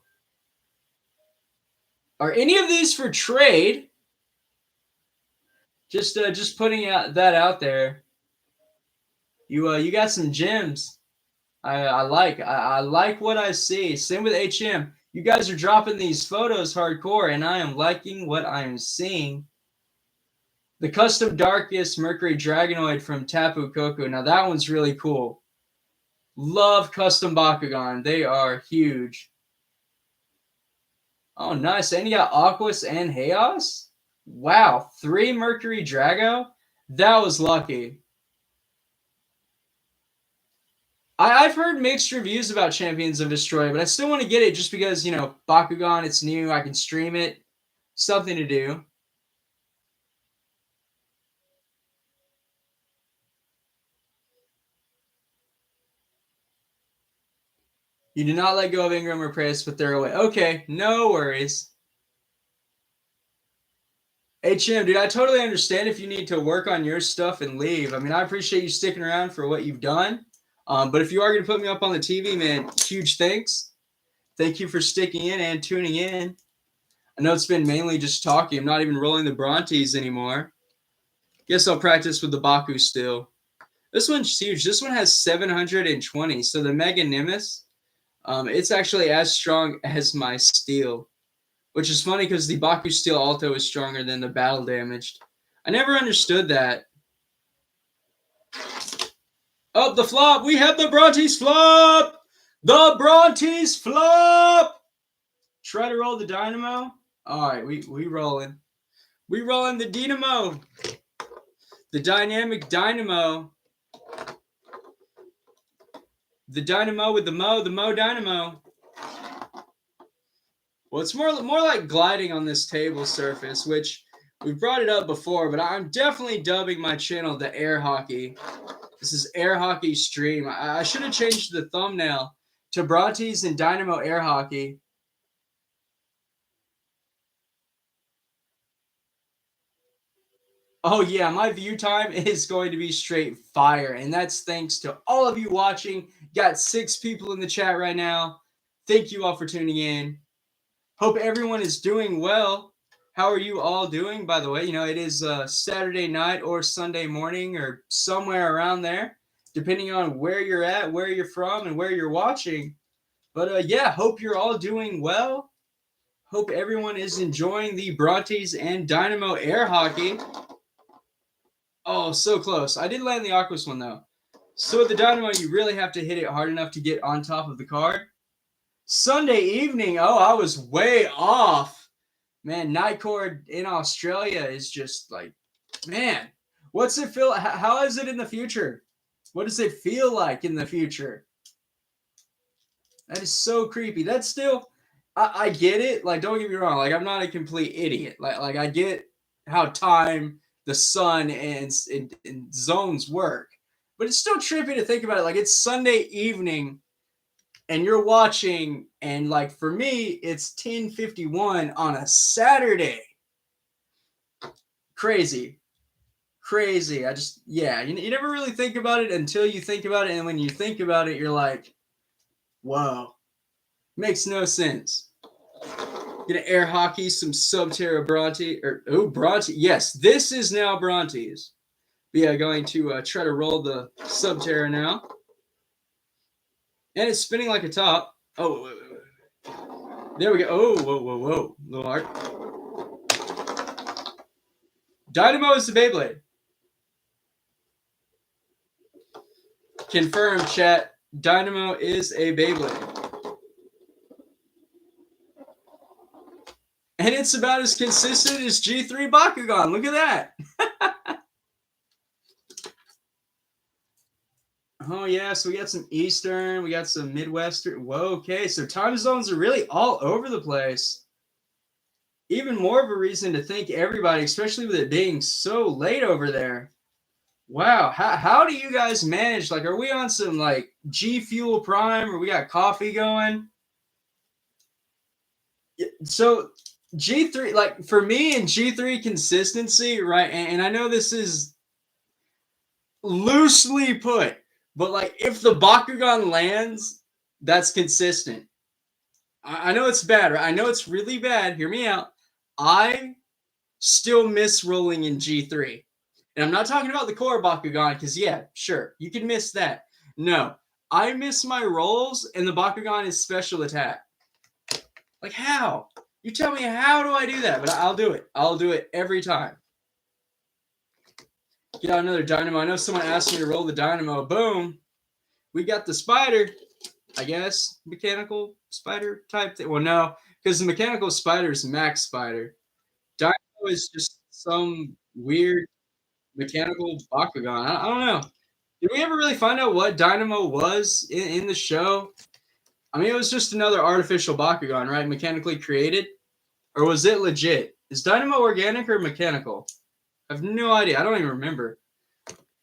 Are any of these for trade? Just putting that out there. You got some gems. I like what I see. Same with HM. You guys are dropping these photos hardcore, and I am liking what I am seeing. The Custom Darkest Mercury Dragonoid from Tapu Koko. Now that one's really cool. Love Custom Bakugan. They are huge. Oh, nice. And you got Aquas and Chaos? Wow. 3 Mercury Drago? That was lucky. I've heard mixed reviews about Champions of Destroy, but I still want to get it just because, Bakugan, it's new. I can stream it. Something to do. You do not let go of Ingram or Price, but they're away. Okay, no worries. HM, dude, I totally understand if you need to work on your stuff and leave. I mean, I appreciate you sticking around for what you've done. But if you are going to put me up on the TV, man, huge thanks. Thank you for sticking in and tuning in. I know it's been mainly just talking. I'm not even rolling the Brontes anymore. Guess I'll practice with the Baku still. This one's huge. This one has 720. So the Mega Nimbus, it's actually as strong as my Steel. Which is funny because the Baku Steel Alto is stronger than the Battle Damaged. I never understood that. Oh, the flop. We have the Brontes flop. The Brontes flop. Try to roll the Dynamo. All right, we rolling. We rolling the dynamo. The dynamic dynamo. The dynamo with the Mo dynamo. Well, it's more like gliding on this table surface, which we've brought it up before, but I'm definitely dubbing my channel the Air Hockey. This is Air Hockey Stream. I should have changed the thumbnail to Brontes and Dynamo Air Hockey. Oh yeah, my view time is going to be straight fire, and that's thanks to all of you watching. Got 6 people in the chat right now. Thank you all for tuning in. Hope everyone is doing well. How are you all doing, by the way? You know, it is Saturday night or Sunday morning or somewhere around there, depending on where you're at, where you're from, and where you're watching. But yeah, hope you're all doing well. Hope everyone is enjoying the Brontes and Dynamo Air Hockey. Oh, so close. I did land the Aquas one, though. So with the Dynamo, you really have to hit it hard enough to get on top of the card. Sunday evening. Oh, I was way off. Man, night court in Australia is just like, man, what's it feel? How is it in the future? What does it feel like in the future? That is so creepy. That's still, I get it. Like, don't get me wrong. Like, I'm not a complete idiot. Like I get how time, the sun, and zones work. But it's still trippy to think about it. Like, it's Sunday evening, and you're watching, and like for me, it's 10:51 on a Saturday. Crazy. Crazy. I just, yeah, you never really think about it until you think about it. And when you think about it, you're like, whoa, makes no sense. Gonna air hockey some Subterra Bronte, or oh, Bronte. Yes, this is now Brontes. But yeah, going to try to roll the Subterra now. And it's spinning like a top. Oh, wait. There we go. Oh, whoa. Little art. Dynamo is the Beyblade. Confirm, chat. Dynamo is a Beyblade. And it's about as consistent as G3 Bakugan. Look at that. Oh, yeah. So we got some Eastern. We got some Midwestern. Whoa, okay. So time zones are really all over the place. Even more of a reason to thank everybody, especially with it being so late over there. Wow. How do you guys manage? Like, are we on some, like, G Fuel Prime or we got coffee going? So G3, like, for me in G3 consistency, right? And I know this is loosely put, but like if the Bakugan lands, that's consistent. I know it's bad, right? I know it's really bad. Hear me out. I still miss rolling in G3. And I'm not talking about the core Bakugan, because yeah, sure, you can miss that. No, I miss my rolls, and the Bakugan is special attack. Like, how? You tell me, how do I do that? But I'll do it. I'll do it every time. Get out another Dynamo. I know someone asked me to roll the Dynamo. Boom. We got the Spider, I guess. Mechanical Spider type thing. Well, no, because the Mechanical Spider is Max Spider. Dynamo is just some weird mechanical Bakugan. I don't know. Did we ever really find out what Dynamo was in the show? I mean, it was just another artificial Bakugan, right? Mechanically created? Or was it legit? Is Dynamo organic or mechanical? I have no idea. I don't even remember.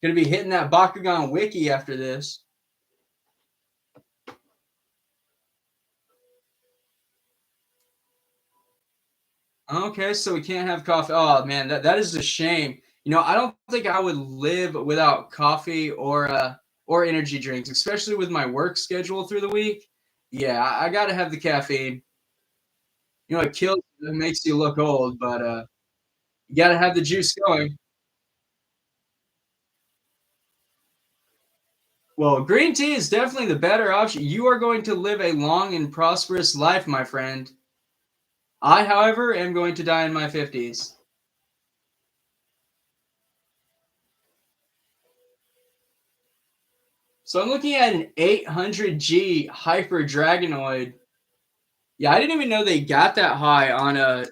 Gonna be hitting that Bakugan wiki after this. Okay, so we can't have coffee. Oh man, that is a shame. You know, I don't think I would live without coffee or energy drinks, especially with my work schedule through the week. Yeah, I gotta have the caffeine. You know, it kills you, it makes you look old, but you gotta have the juice going. Well, green tea is definitely the better option. You are going to live a long and prosperous life, my friend. I, however, am going to die in my 50s. So I'm looking at an 800G Hyper Dragonoid. Yeah, I didn't even know they got that high on a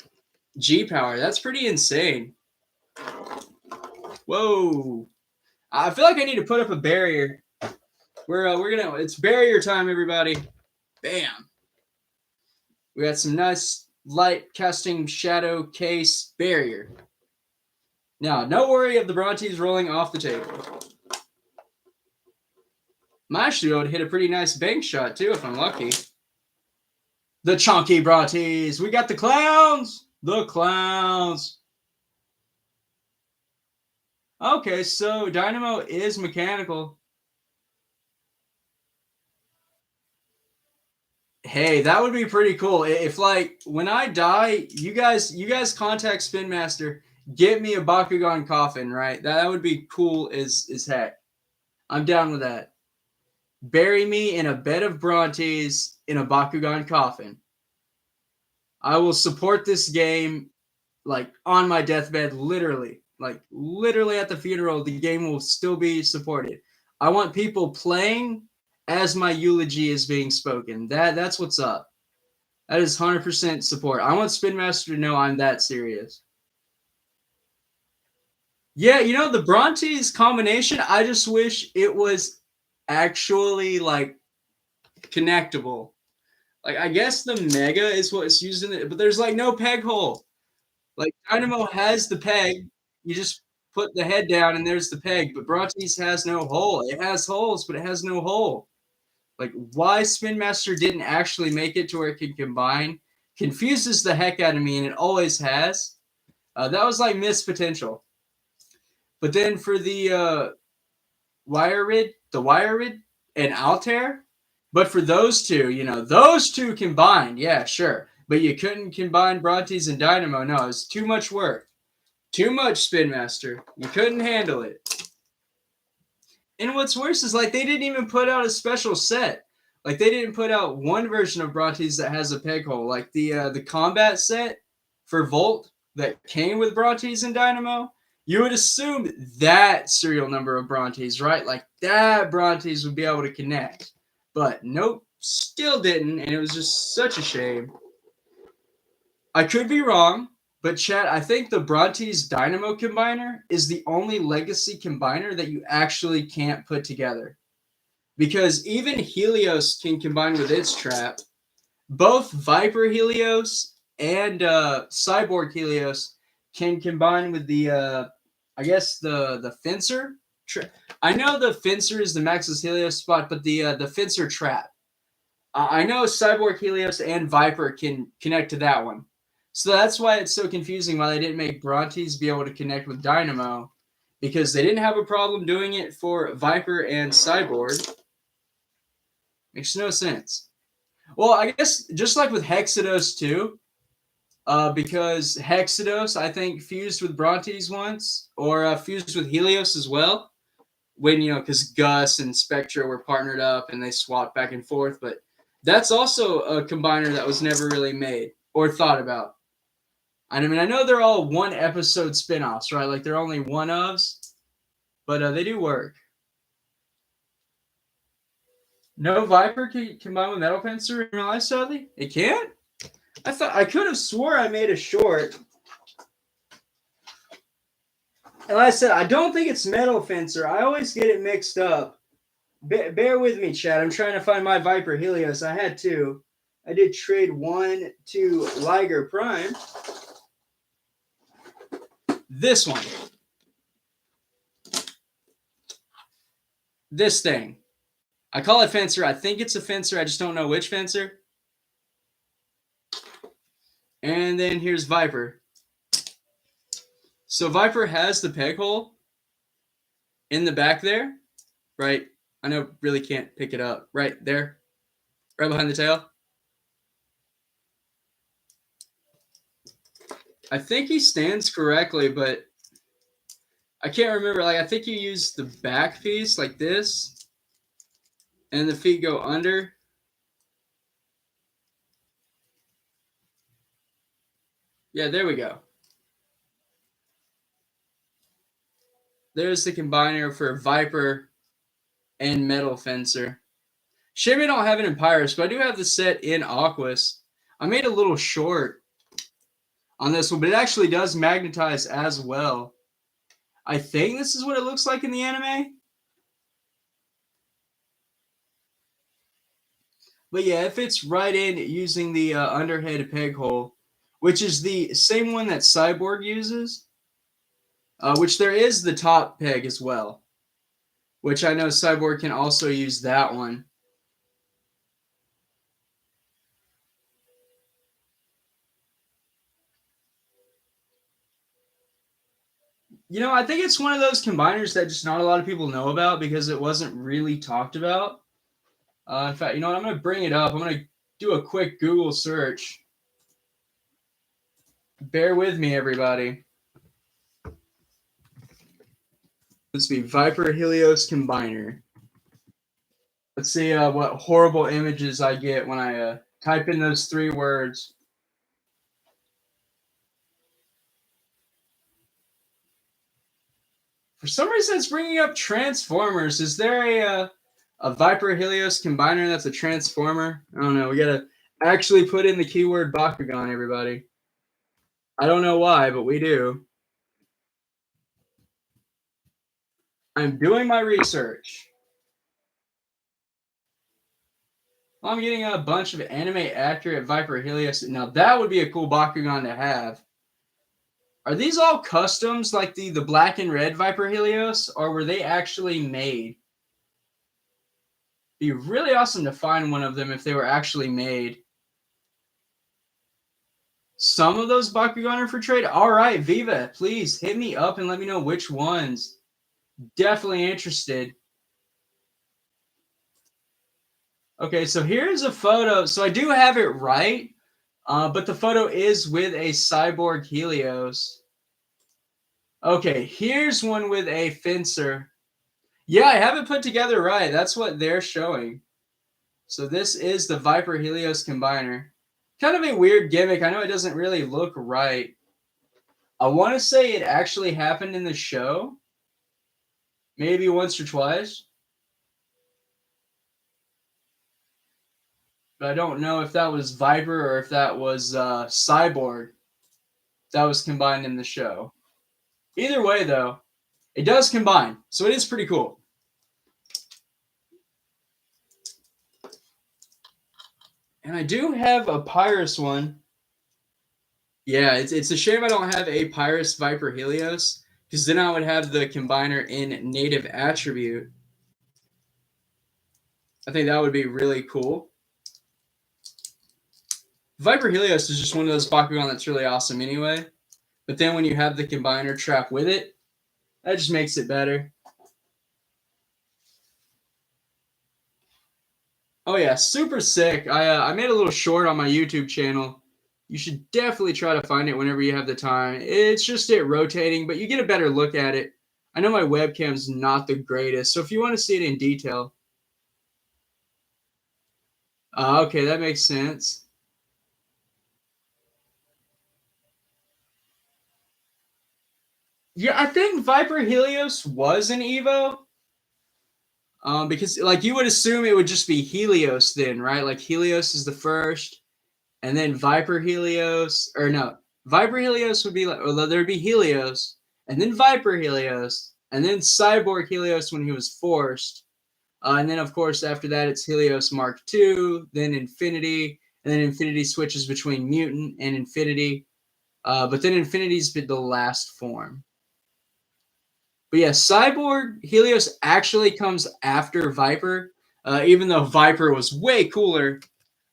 G power. That's pretty insane. Whoa. I feel like I need to put up a barrier. We're gonna. It's barrier time, everybody. Bam. We got some nice light casting shadow case barrier. Now, no worry of the Brontes rolling off the table. My shield hit a pretty nice bank shot too, if I'm lucky. The chunky Brontes. We got the clowns. The clowns. Okay, so Dynamo is mechanical. Hey, that would be pretty cool. If like when I die, you guys contact Spin Master, get me a Bakugan coffin, right? That would be cool as heck. I'm down with that. Bury me in a bed of Brontes in a Bakugan coffin. I will support this game like on my deathbed, literally. Like literally at the funeral, the game will still be supported. I want people playing as my eulogy is being spoken. That's what's up. That is 100% support. I want Spin Master to know I'm that serious. Yeah, you know, the Brontes combination, I just wish it was actually like connectable. Like I guess the Mega is what's used in it, but there's like no peg hole. Like Dynamo has the peg, you just put the head down and there's the peg, but Brontes has no hole. It has holes, but it has no hole. Like why Spin Master didn't actually make it to where it can combine confuses the heck out of me, and it always has. That was like missed potential. But then for the Wired and Altair, but for those two, you know, those two combined, yeah, sure. But you couldn't combine Brontes and Dynamo. No, it was too much work. Too much, Spin Master. You couldn't handle it. And what's worse is like they didn't even put out a special set. Like they didn't put out one version of Brontes that has a peg hole. Like the combat set for Volt that came with Brontes and Dynamo. You would assume that serial number of Brontes, right? Like that Brontes would be able to connect. But nope, still didn't, and it was just such a shame. I could be wrong, but chat, I think the Brontes Dynamo combiner is the only legacy combiner that you actually can't put together. Because even Helios can combine with its trap. Both Viper Helios and Cyborg Helios can combine with the, I guess, the Fencer. I know the Fencer is the Max's Helios spot, but the Fencer trap. I know Cyborg Helios and Viper can connect to that one. So that's why it's so confusing why they didn't make Brontes be able to connect with Dynamo, because they didn't have a problem doing it for Viper and Cyborg. Makes no sense. Well, I guess just like with Hexados too, because Hexados, I think, fused with Brontes once, or fused with Helios as well, when, you know, because Gus and Spectra were partnered up and they swapped back and forth, but that's also a combiner that was never really made or thought about. I mean, I know they're all one episode spin-offs, right? Like they're only one-ofs, but they do work. No Viper can combine with Metal Fencer in real life, sadly? It can't? I could have swore I made a short. And like I said, I don't think it's Metal Fencer. I always get it mixed up. Bear with me, Chad. I'm trying to find my Viper Helios. I had two. I did trade one to Liger Prime. This one. This thing. I call it Fencer. I think it's a Fencer. I just don't know which Fencer. And then here's Viper. So Viper has the peg hole in the back there, right? I know, really can't pick it up. Right there. Right behind the tail. I think he stands correctly, but I can't remember. Like, I think you use the back piece like this, and the feet go under. Yeah, there we go. There's the combiner for Viper and Metal Fencer. Shame I don't have it in Pyrus, but I do have the set in Aquas. I made a little short. on this one, but it actually does magnetize as well. I think this is what it looks like in the anime. But yeah, it fits right in using the underhead peg hole, which is the same one that Cyborg uses, which there is the top peg as well, which I know Cyborg can also use that one. I think it's one of those combiners that just not a lot of people know about because it wasn't really talked about. In fact, you know what? I'm going to bring it up. I'm going to do a quick Google search. Bear with me, everybody. Let's be Viper Helios Combiner. Let's see what horrible images I get when I type in those 3 words. For some reason, it's bringing up Transformers. Is there a Viper Helios Combiner that's a Transformer? I don't know. We got to actually put in the keyword Bakugan, everybody. I don't know why, but we do. I'm doing my research. I'm getting a bunch of anime accurate Viper Helios. Now, that would be a cool Bakugan to have. Are these all customs like the black and red Viper Helios, or were they actually made? Be really awesome to find one of them if they were actually made. Some of those Bakugan are for trade. All right, Viva, please hit me up and let me know which ones. Definitely interested. Okay, so here's a photo. So I do have it right, but the photo is with a Cyborg Helios. Okay, here's one with a Fencer. Yeah, I have it put together right. That's what they're showing. So this is the Viper Helios Combiner. Kind of a weird gimmick. I know it doesn't really look right. I want to say it actually happened in the show. Maybe once or twice. But I don't know if that was Viper or if that was Cyborg that was combined in the show. Either way, though, it does combine. So it is pretty cool. And I do have a Pyrus one. Yeah, it's a shame I don't have a Pyrus Viper Helios, because then I would have the combiner in native attribute. I think that would be really cool. Viper Helios is just one of those Bakugan that's really awesome anyway. But then when you have the combiner trap with it, that just makes it better. Oh yeah, super sick. I made a little short on my YouTube channel. You should definitely try to find it whenever you have the time. It's just it rotating, but you get a better look at it. I know my webcam's not the greatest, so if you want to see it in detail. Okay, that makes sense. Yeah, I think Viper Helios was an Evo. Because like you would assume it would just be Helios then, right? Like Helios is the first, and then Viper Helios, or no, Viper Helios would be like, well, there'd be Helios, and then Viper Helios, and then Cyborg Helios when he was forced, and then of course after that it's Helios Mark II, then Infinity, and then Infinity switches between Mutant and Infinity, but then Infinity's been the last form. But yeah, Cyborg Helios actually comes after Viper, even though Viper was way cooler.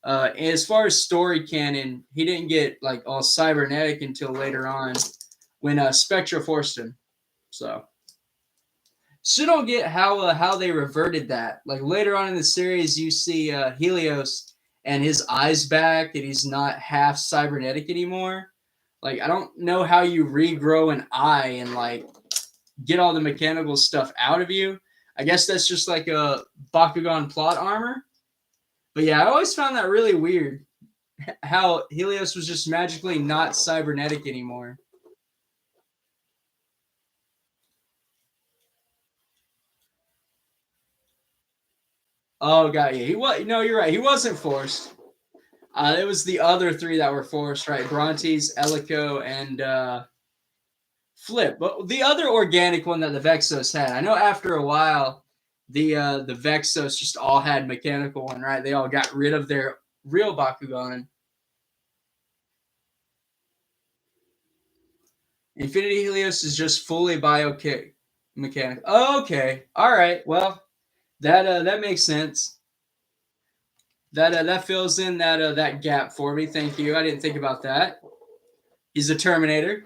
As far as story canon, he didn't get like all cybernetic until later on when Spectra forced him. So still don't get how they reverted that. Like later on in the series, you see Helios and his eyes back, and he's not half cybernetic anymore. Like I don't know how you regrow an eye and like get all the mechanical stuff out of you. I guess that's just like a Bakugan plot armor. But yeah, I always found that really weird how Helios was just magically not cybernetic anymore. Oh god, yeah, he was. No, you're right. He wasn't forced. It was the other three that were forced, right? Brontes, Elico, and Flip. But the other organic one that the Vexos had, I know after a while, the Vexos just all had mechanical one, right? They all got rid of their real Bakugan. Infinity Helios is just fully mechanical. Oh, okay, all right. Well, that makes sense. That fills in that gap for me. Thank you. I didn't think about that. He's a Terminator.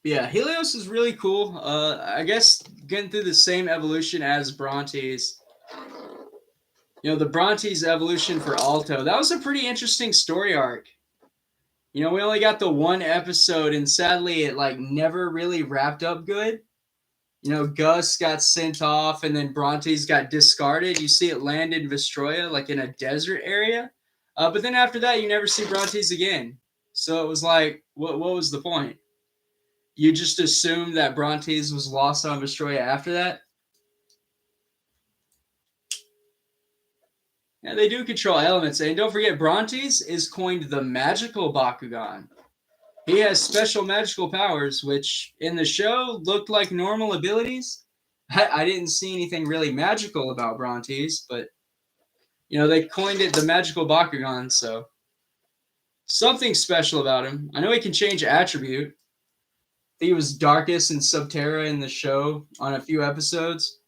Yeah, Helios is really cool. I guess getting through the same evolution as Brontes. You know, the Brontes evolution for Alto. That was a pretty interesting story arc. You know, we only got the one episode, and sadly, it like never really wrapped up good. You know, Gus got sent off, and then Brontes got discarded. You see it land in Vestroia, like in a desert area. But then after that, you never see Brontes again. So it was like, what was the point? You just assumed that Brontes was lost on Vestroia after that? Yeah, they do control elements. And don't forget, Brontes is coined the magical Bakugan. He has special magical powers, which in the show looked like normal abilities. I didn't see anything really magical about Brontes, but you know, they coined it the magical Bakugan, so something special about him. I know he can change attribute. He was Darkus and Subterra in the show on a few episodes.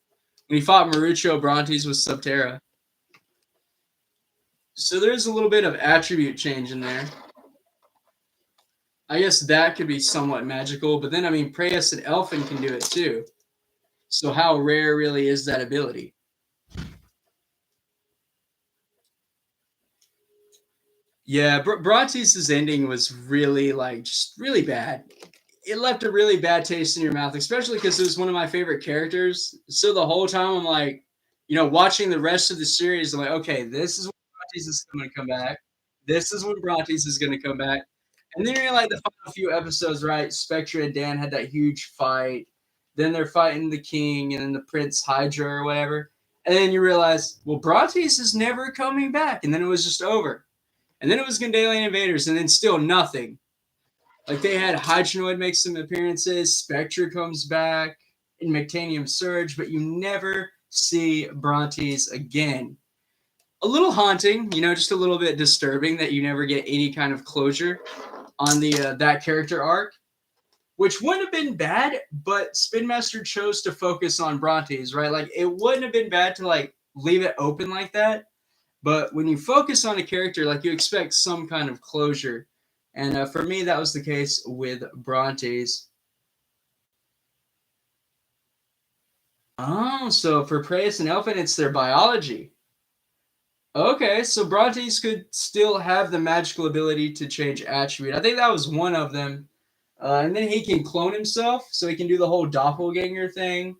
When he fought Marucho, Brontes was Subterra. So there's a little bit of attribute change in there. I guess that could be somewhat magical, but then I mean Preyas and Elfin can do it too. So how rare really is that ability? Yeah, Brontes' ending was really like just really bad. It left a really bad taste in your mouth, especially because it was one of my favorite characters. So the whole time I'm like, you know, watching the rest of the series, I'm like, okay, this is when Brontes is going to come back. This is when Brontes is going to come back. And then you're like the final few episodes, right? Spectra and Dan had that huge fight. Then they're fighting the king and then the Prince Hydra or whatever. And then you realize, well, Brontes is never coming back. And then it was just over. And then it was Gandalian Invaders, and then still nothing. Like they had Hydronoid make some appearances, Spectra comes back, and Mectanium Surge, but you never see Brontes again. A little haunting, you know, just a little bit disturbing that you never get any kind of closure on the that character arc, which wouldn't have been bad, but Spin Master chose to focus on Brontes, right? Like it wouldn't have been bad to like leave it open like that. But when you focus on a character, like you expect some kind of closure. And for me, that was the case with Brontes. Oh, so for Preyas and Elfin, it's their biology. Okay, so Brontes could still have the magical ability to change attribute. I think that was one of them. And then he can clone himself, so he can do the whole doppelganger thing.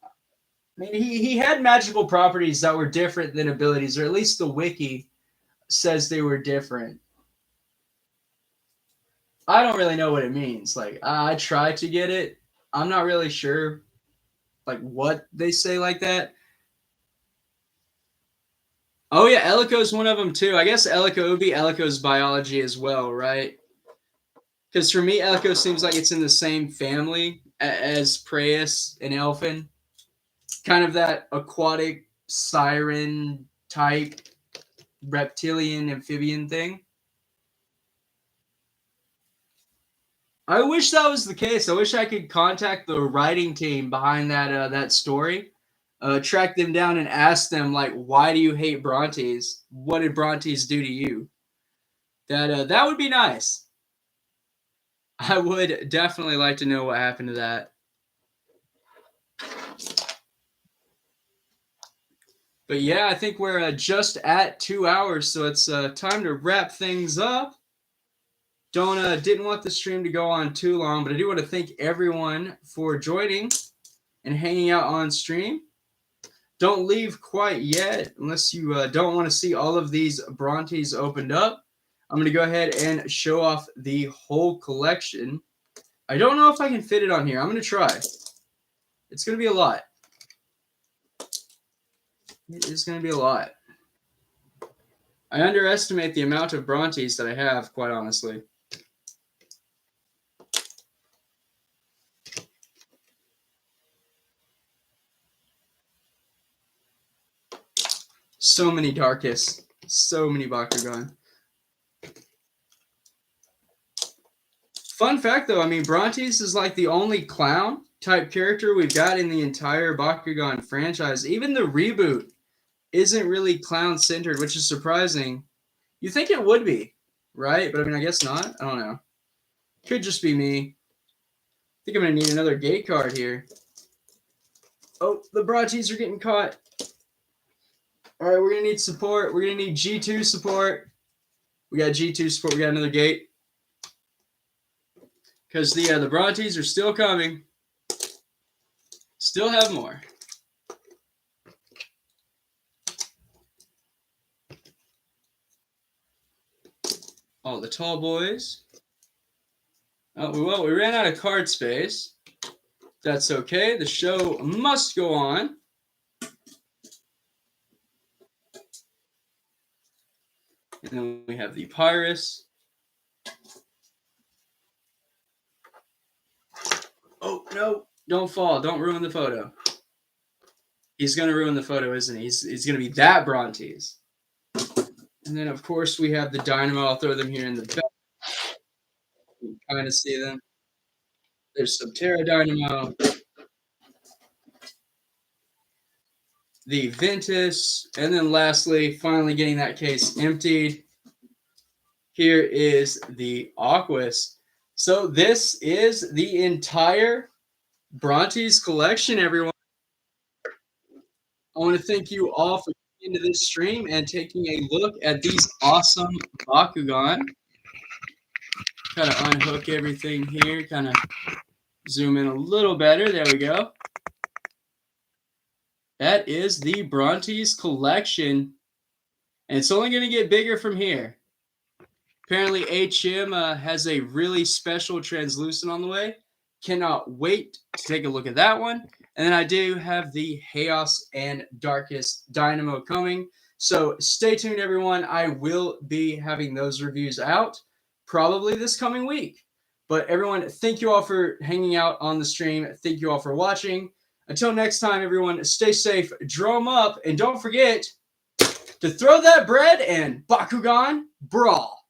I mean, he had magical properties that were different than abilities, or at least the wiki says they were different. I don't really know what it means. Like, I try to get it. I'm not really sure, like, what they say like that. Oh, yeah, Elico's one of them, too. I guess Elico would be Elico's biology as well, right? Because for me, Elico seems like it's in the same family as Preyas and Elfin. Kind of that aquatic siren type reptilian amphibian thing. I wish that was the case. I wish I could contact the writing team behind that story, track them down and ask them like, why do you hate Brontes? What did Brontes do to you? That would be nice. I would definitely like to know what happened to that. But yeah, I think we're just at 2 hours, so it's time to wrap things up. Didn't want the stream to go on too long, but I do want to thank everyone for joining and hanging out on stream. Don't leave quite yet unless you don't want to see all of these Brontes opened up. I'm going to go ahead and show off the whole collection. I don't know if I can fit it on here. I'm going to try. It's going to be a lot. It is going to be a lot. I underestimate the amount of Brontes that I have, quite honestly. So many Darkest. So many Bakugan. Fun fact, though, I mean, Brontes is like the only clown type character we've got in the entire Bakugan franchise. Even the reboot isn't really clown-centered, which is surprising. You think it would be, right? But I mean, I guess not. I don't know. Could just be me. I think I'm going to need another gate card here. Oh, the Brontes are getting caught. All right, we're going to need support. We're going to need G2 support. We got G2 support. We got another gate. Because the Brontes are still coming. Still have more. All the tall boys. Oh, well, we ran out of card space. That's okay. The show must go on. And then we have the Pyrus. Oh, no. Don't fall. Don't ruin the photo. He's going to ruin the photo, isn't he? He's going to be that Brontes. And then, of course, we have the Dynamo. I'll throw them here in the back. You can kind of see them. There's Subterra Dynamo. The Ventus. And then lastly, finally getting that case emptied. Here is the Aquas. So this is the entire Brontes collection, everyone. I want to thank you all for coming into this stream and taking a look at these awesome Bakugan. Kind of unhook everything here, kind of zoom in a little better. There we go. That is the Brontes collection, and it's only going to get bigger from here. Apparently, HM has a really special translucent on the way. Cannot wait to take a look at that one. And then I do have the Chaos and Darkest Dynamo coming. So stay tuned, everyone. I will be having those reviews out probably this coming week. But everyone, thank you all for hanging out on the stream. Thank you all for watching. Until next time, everyone, stay safe, draw 'em up, and don't forget to throw that bread and Bakugan brawl.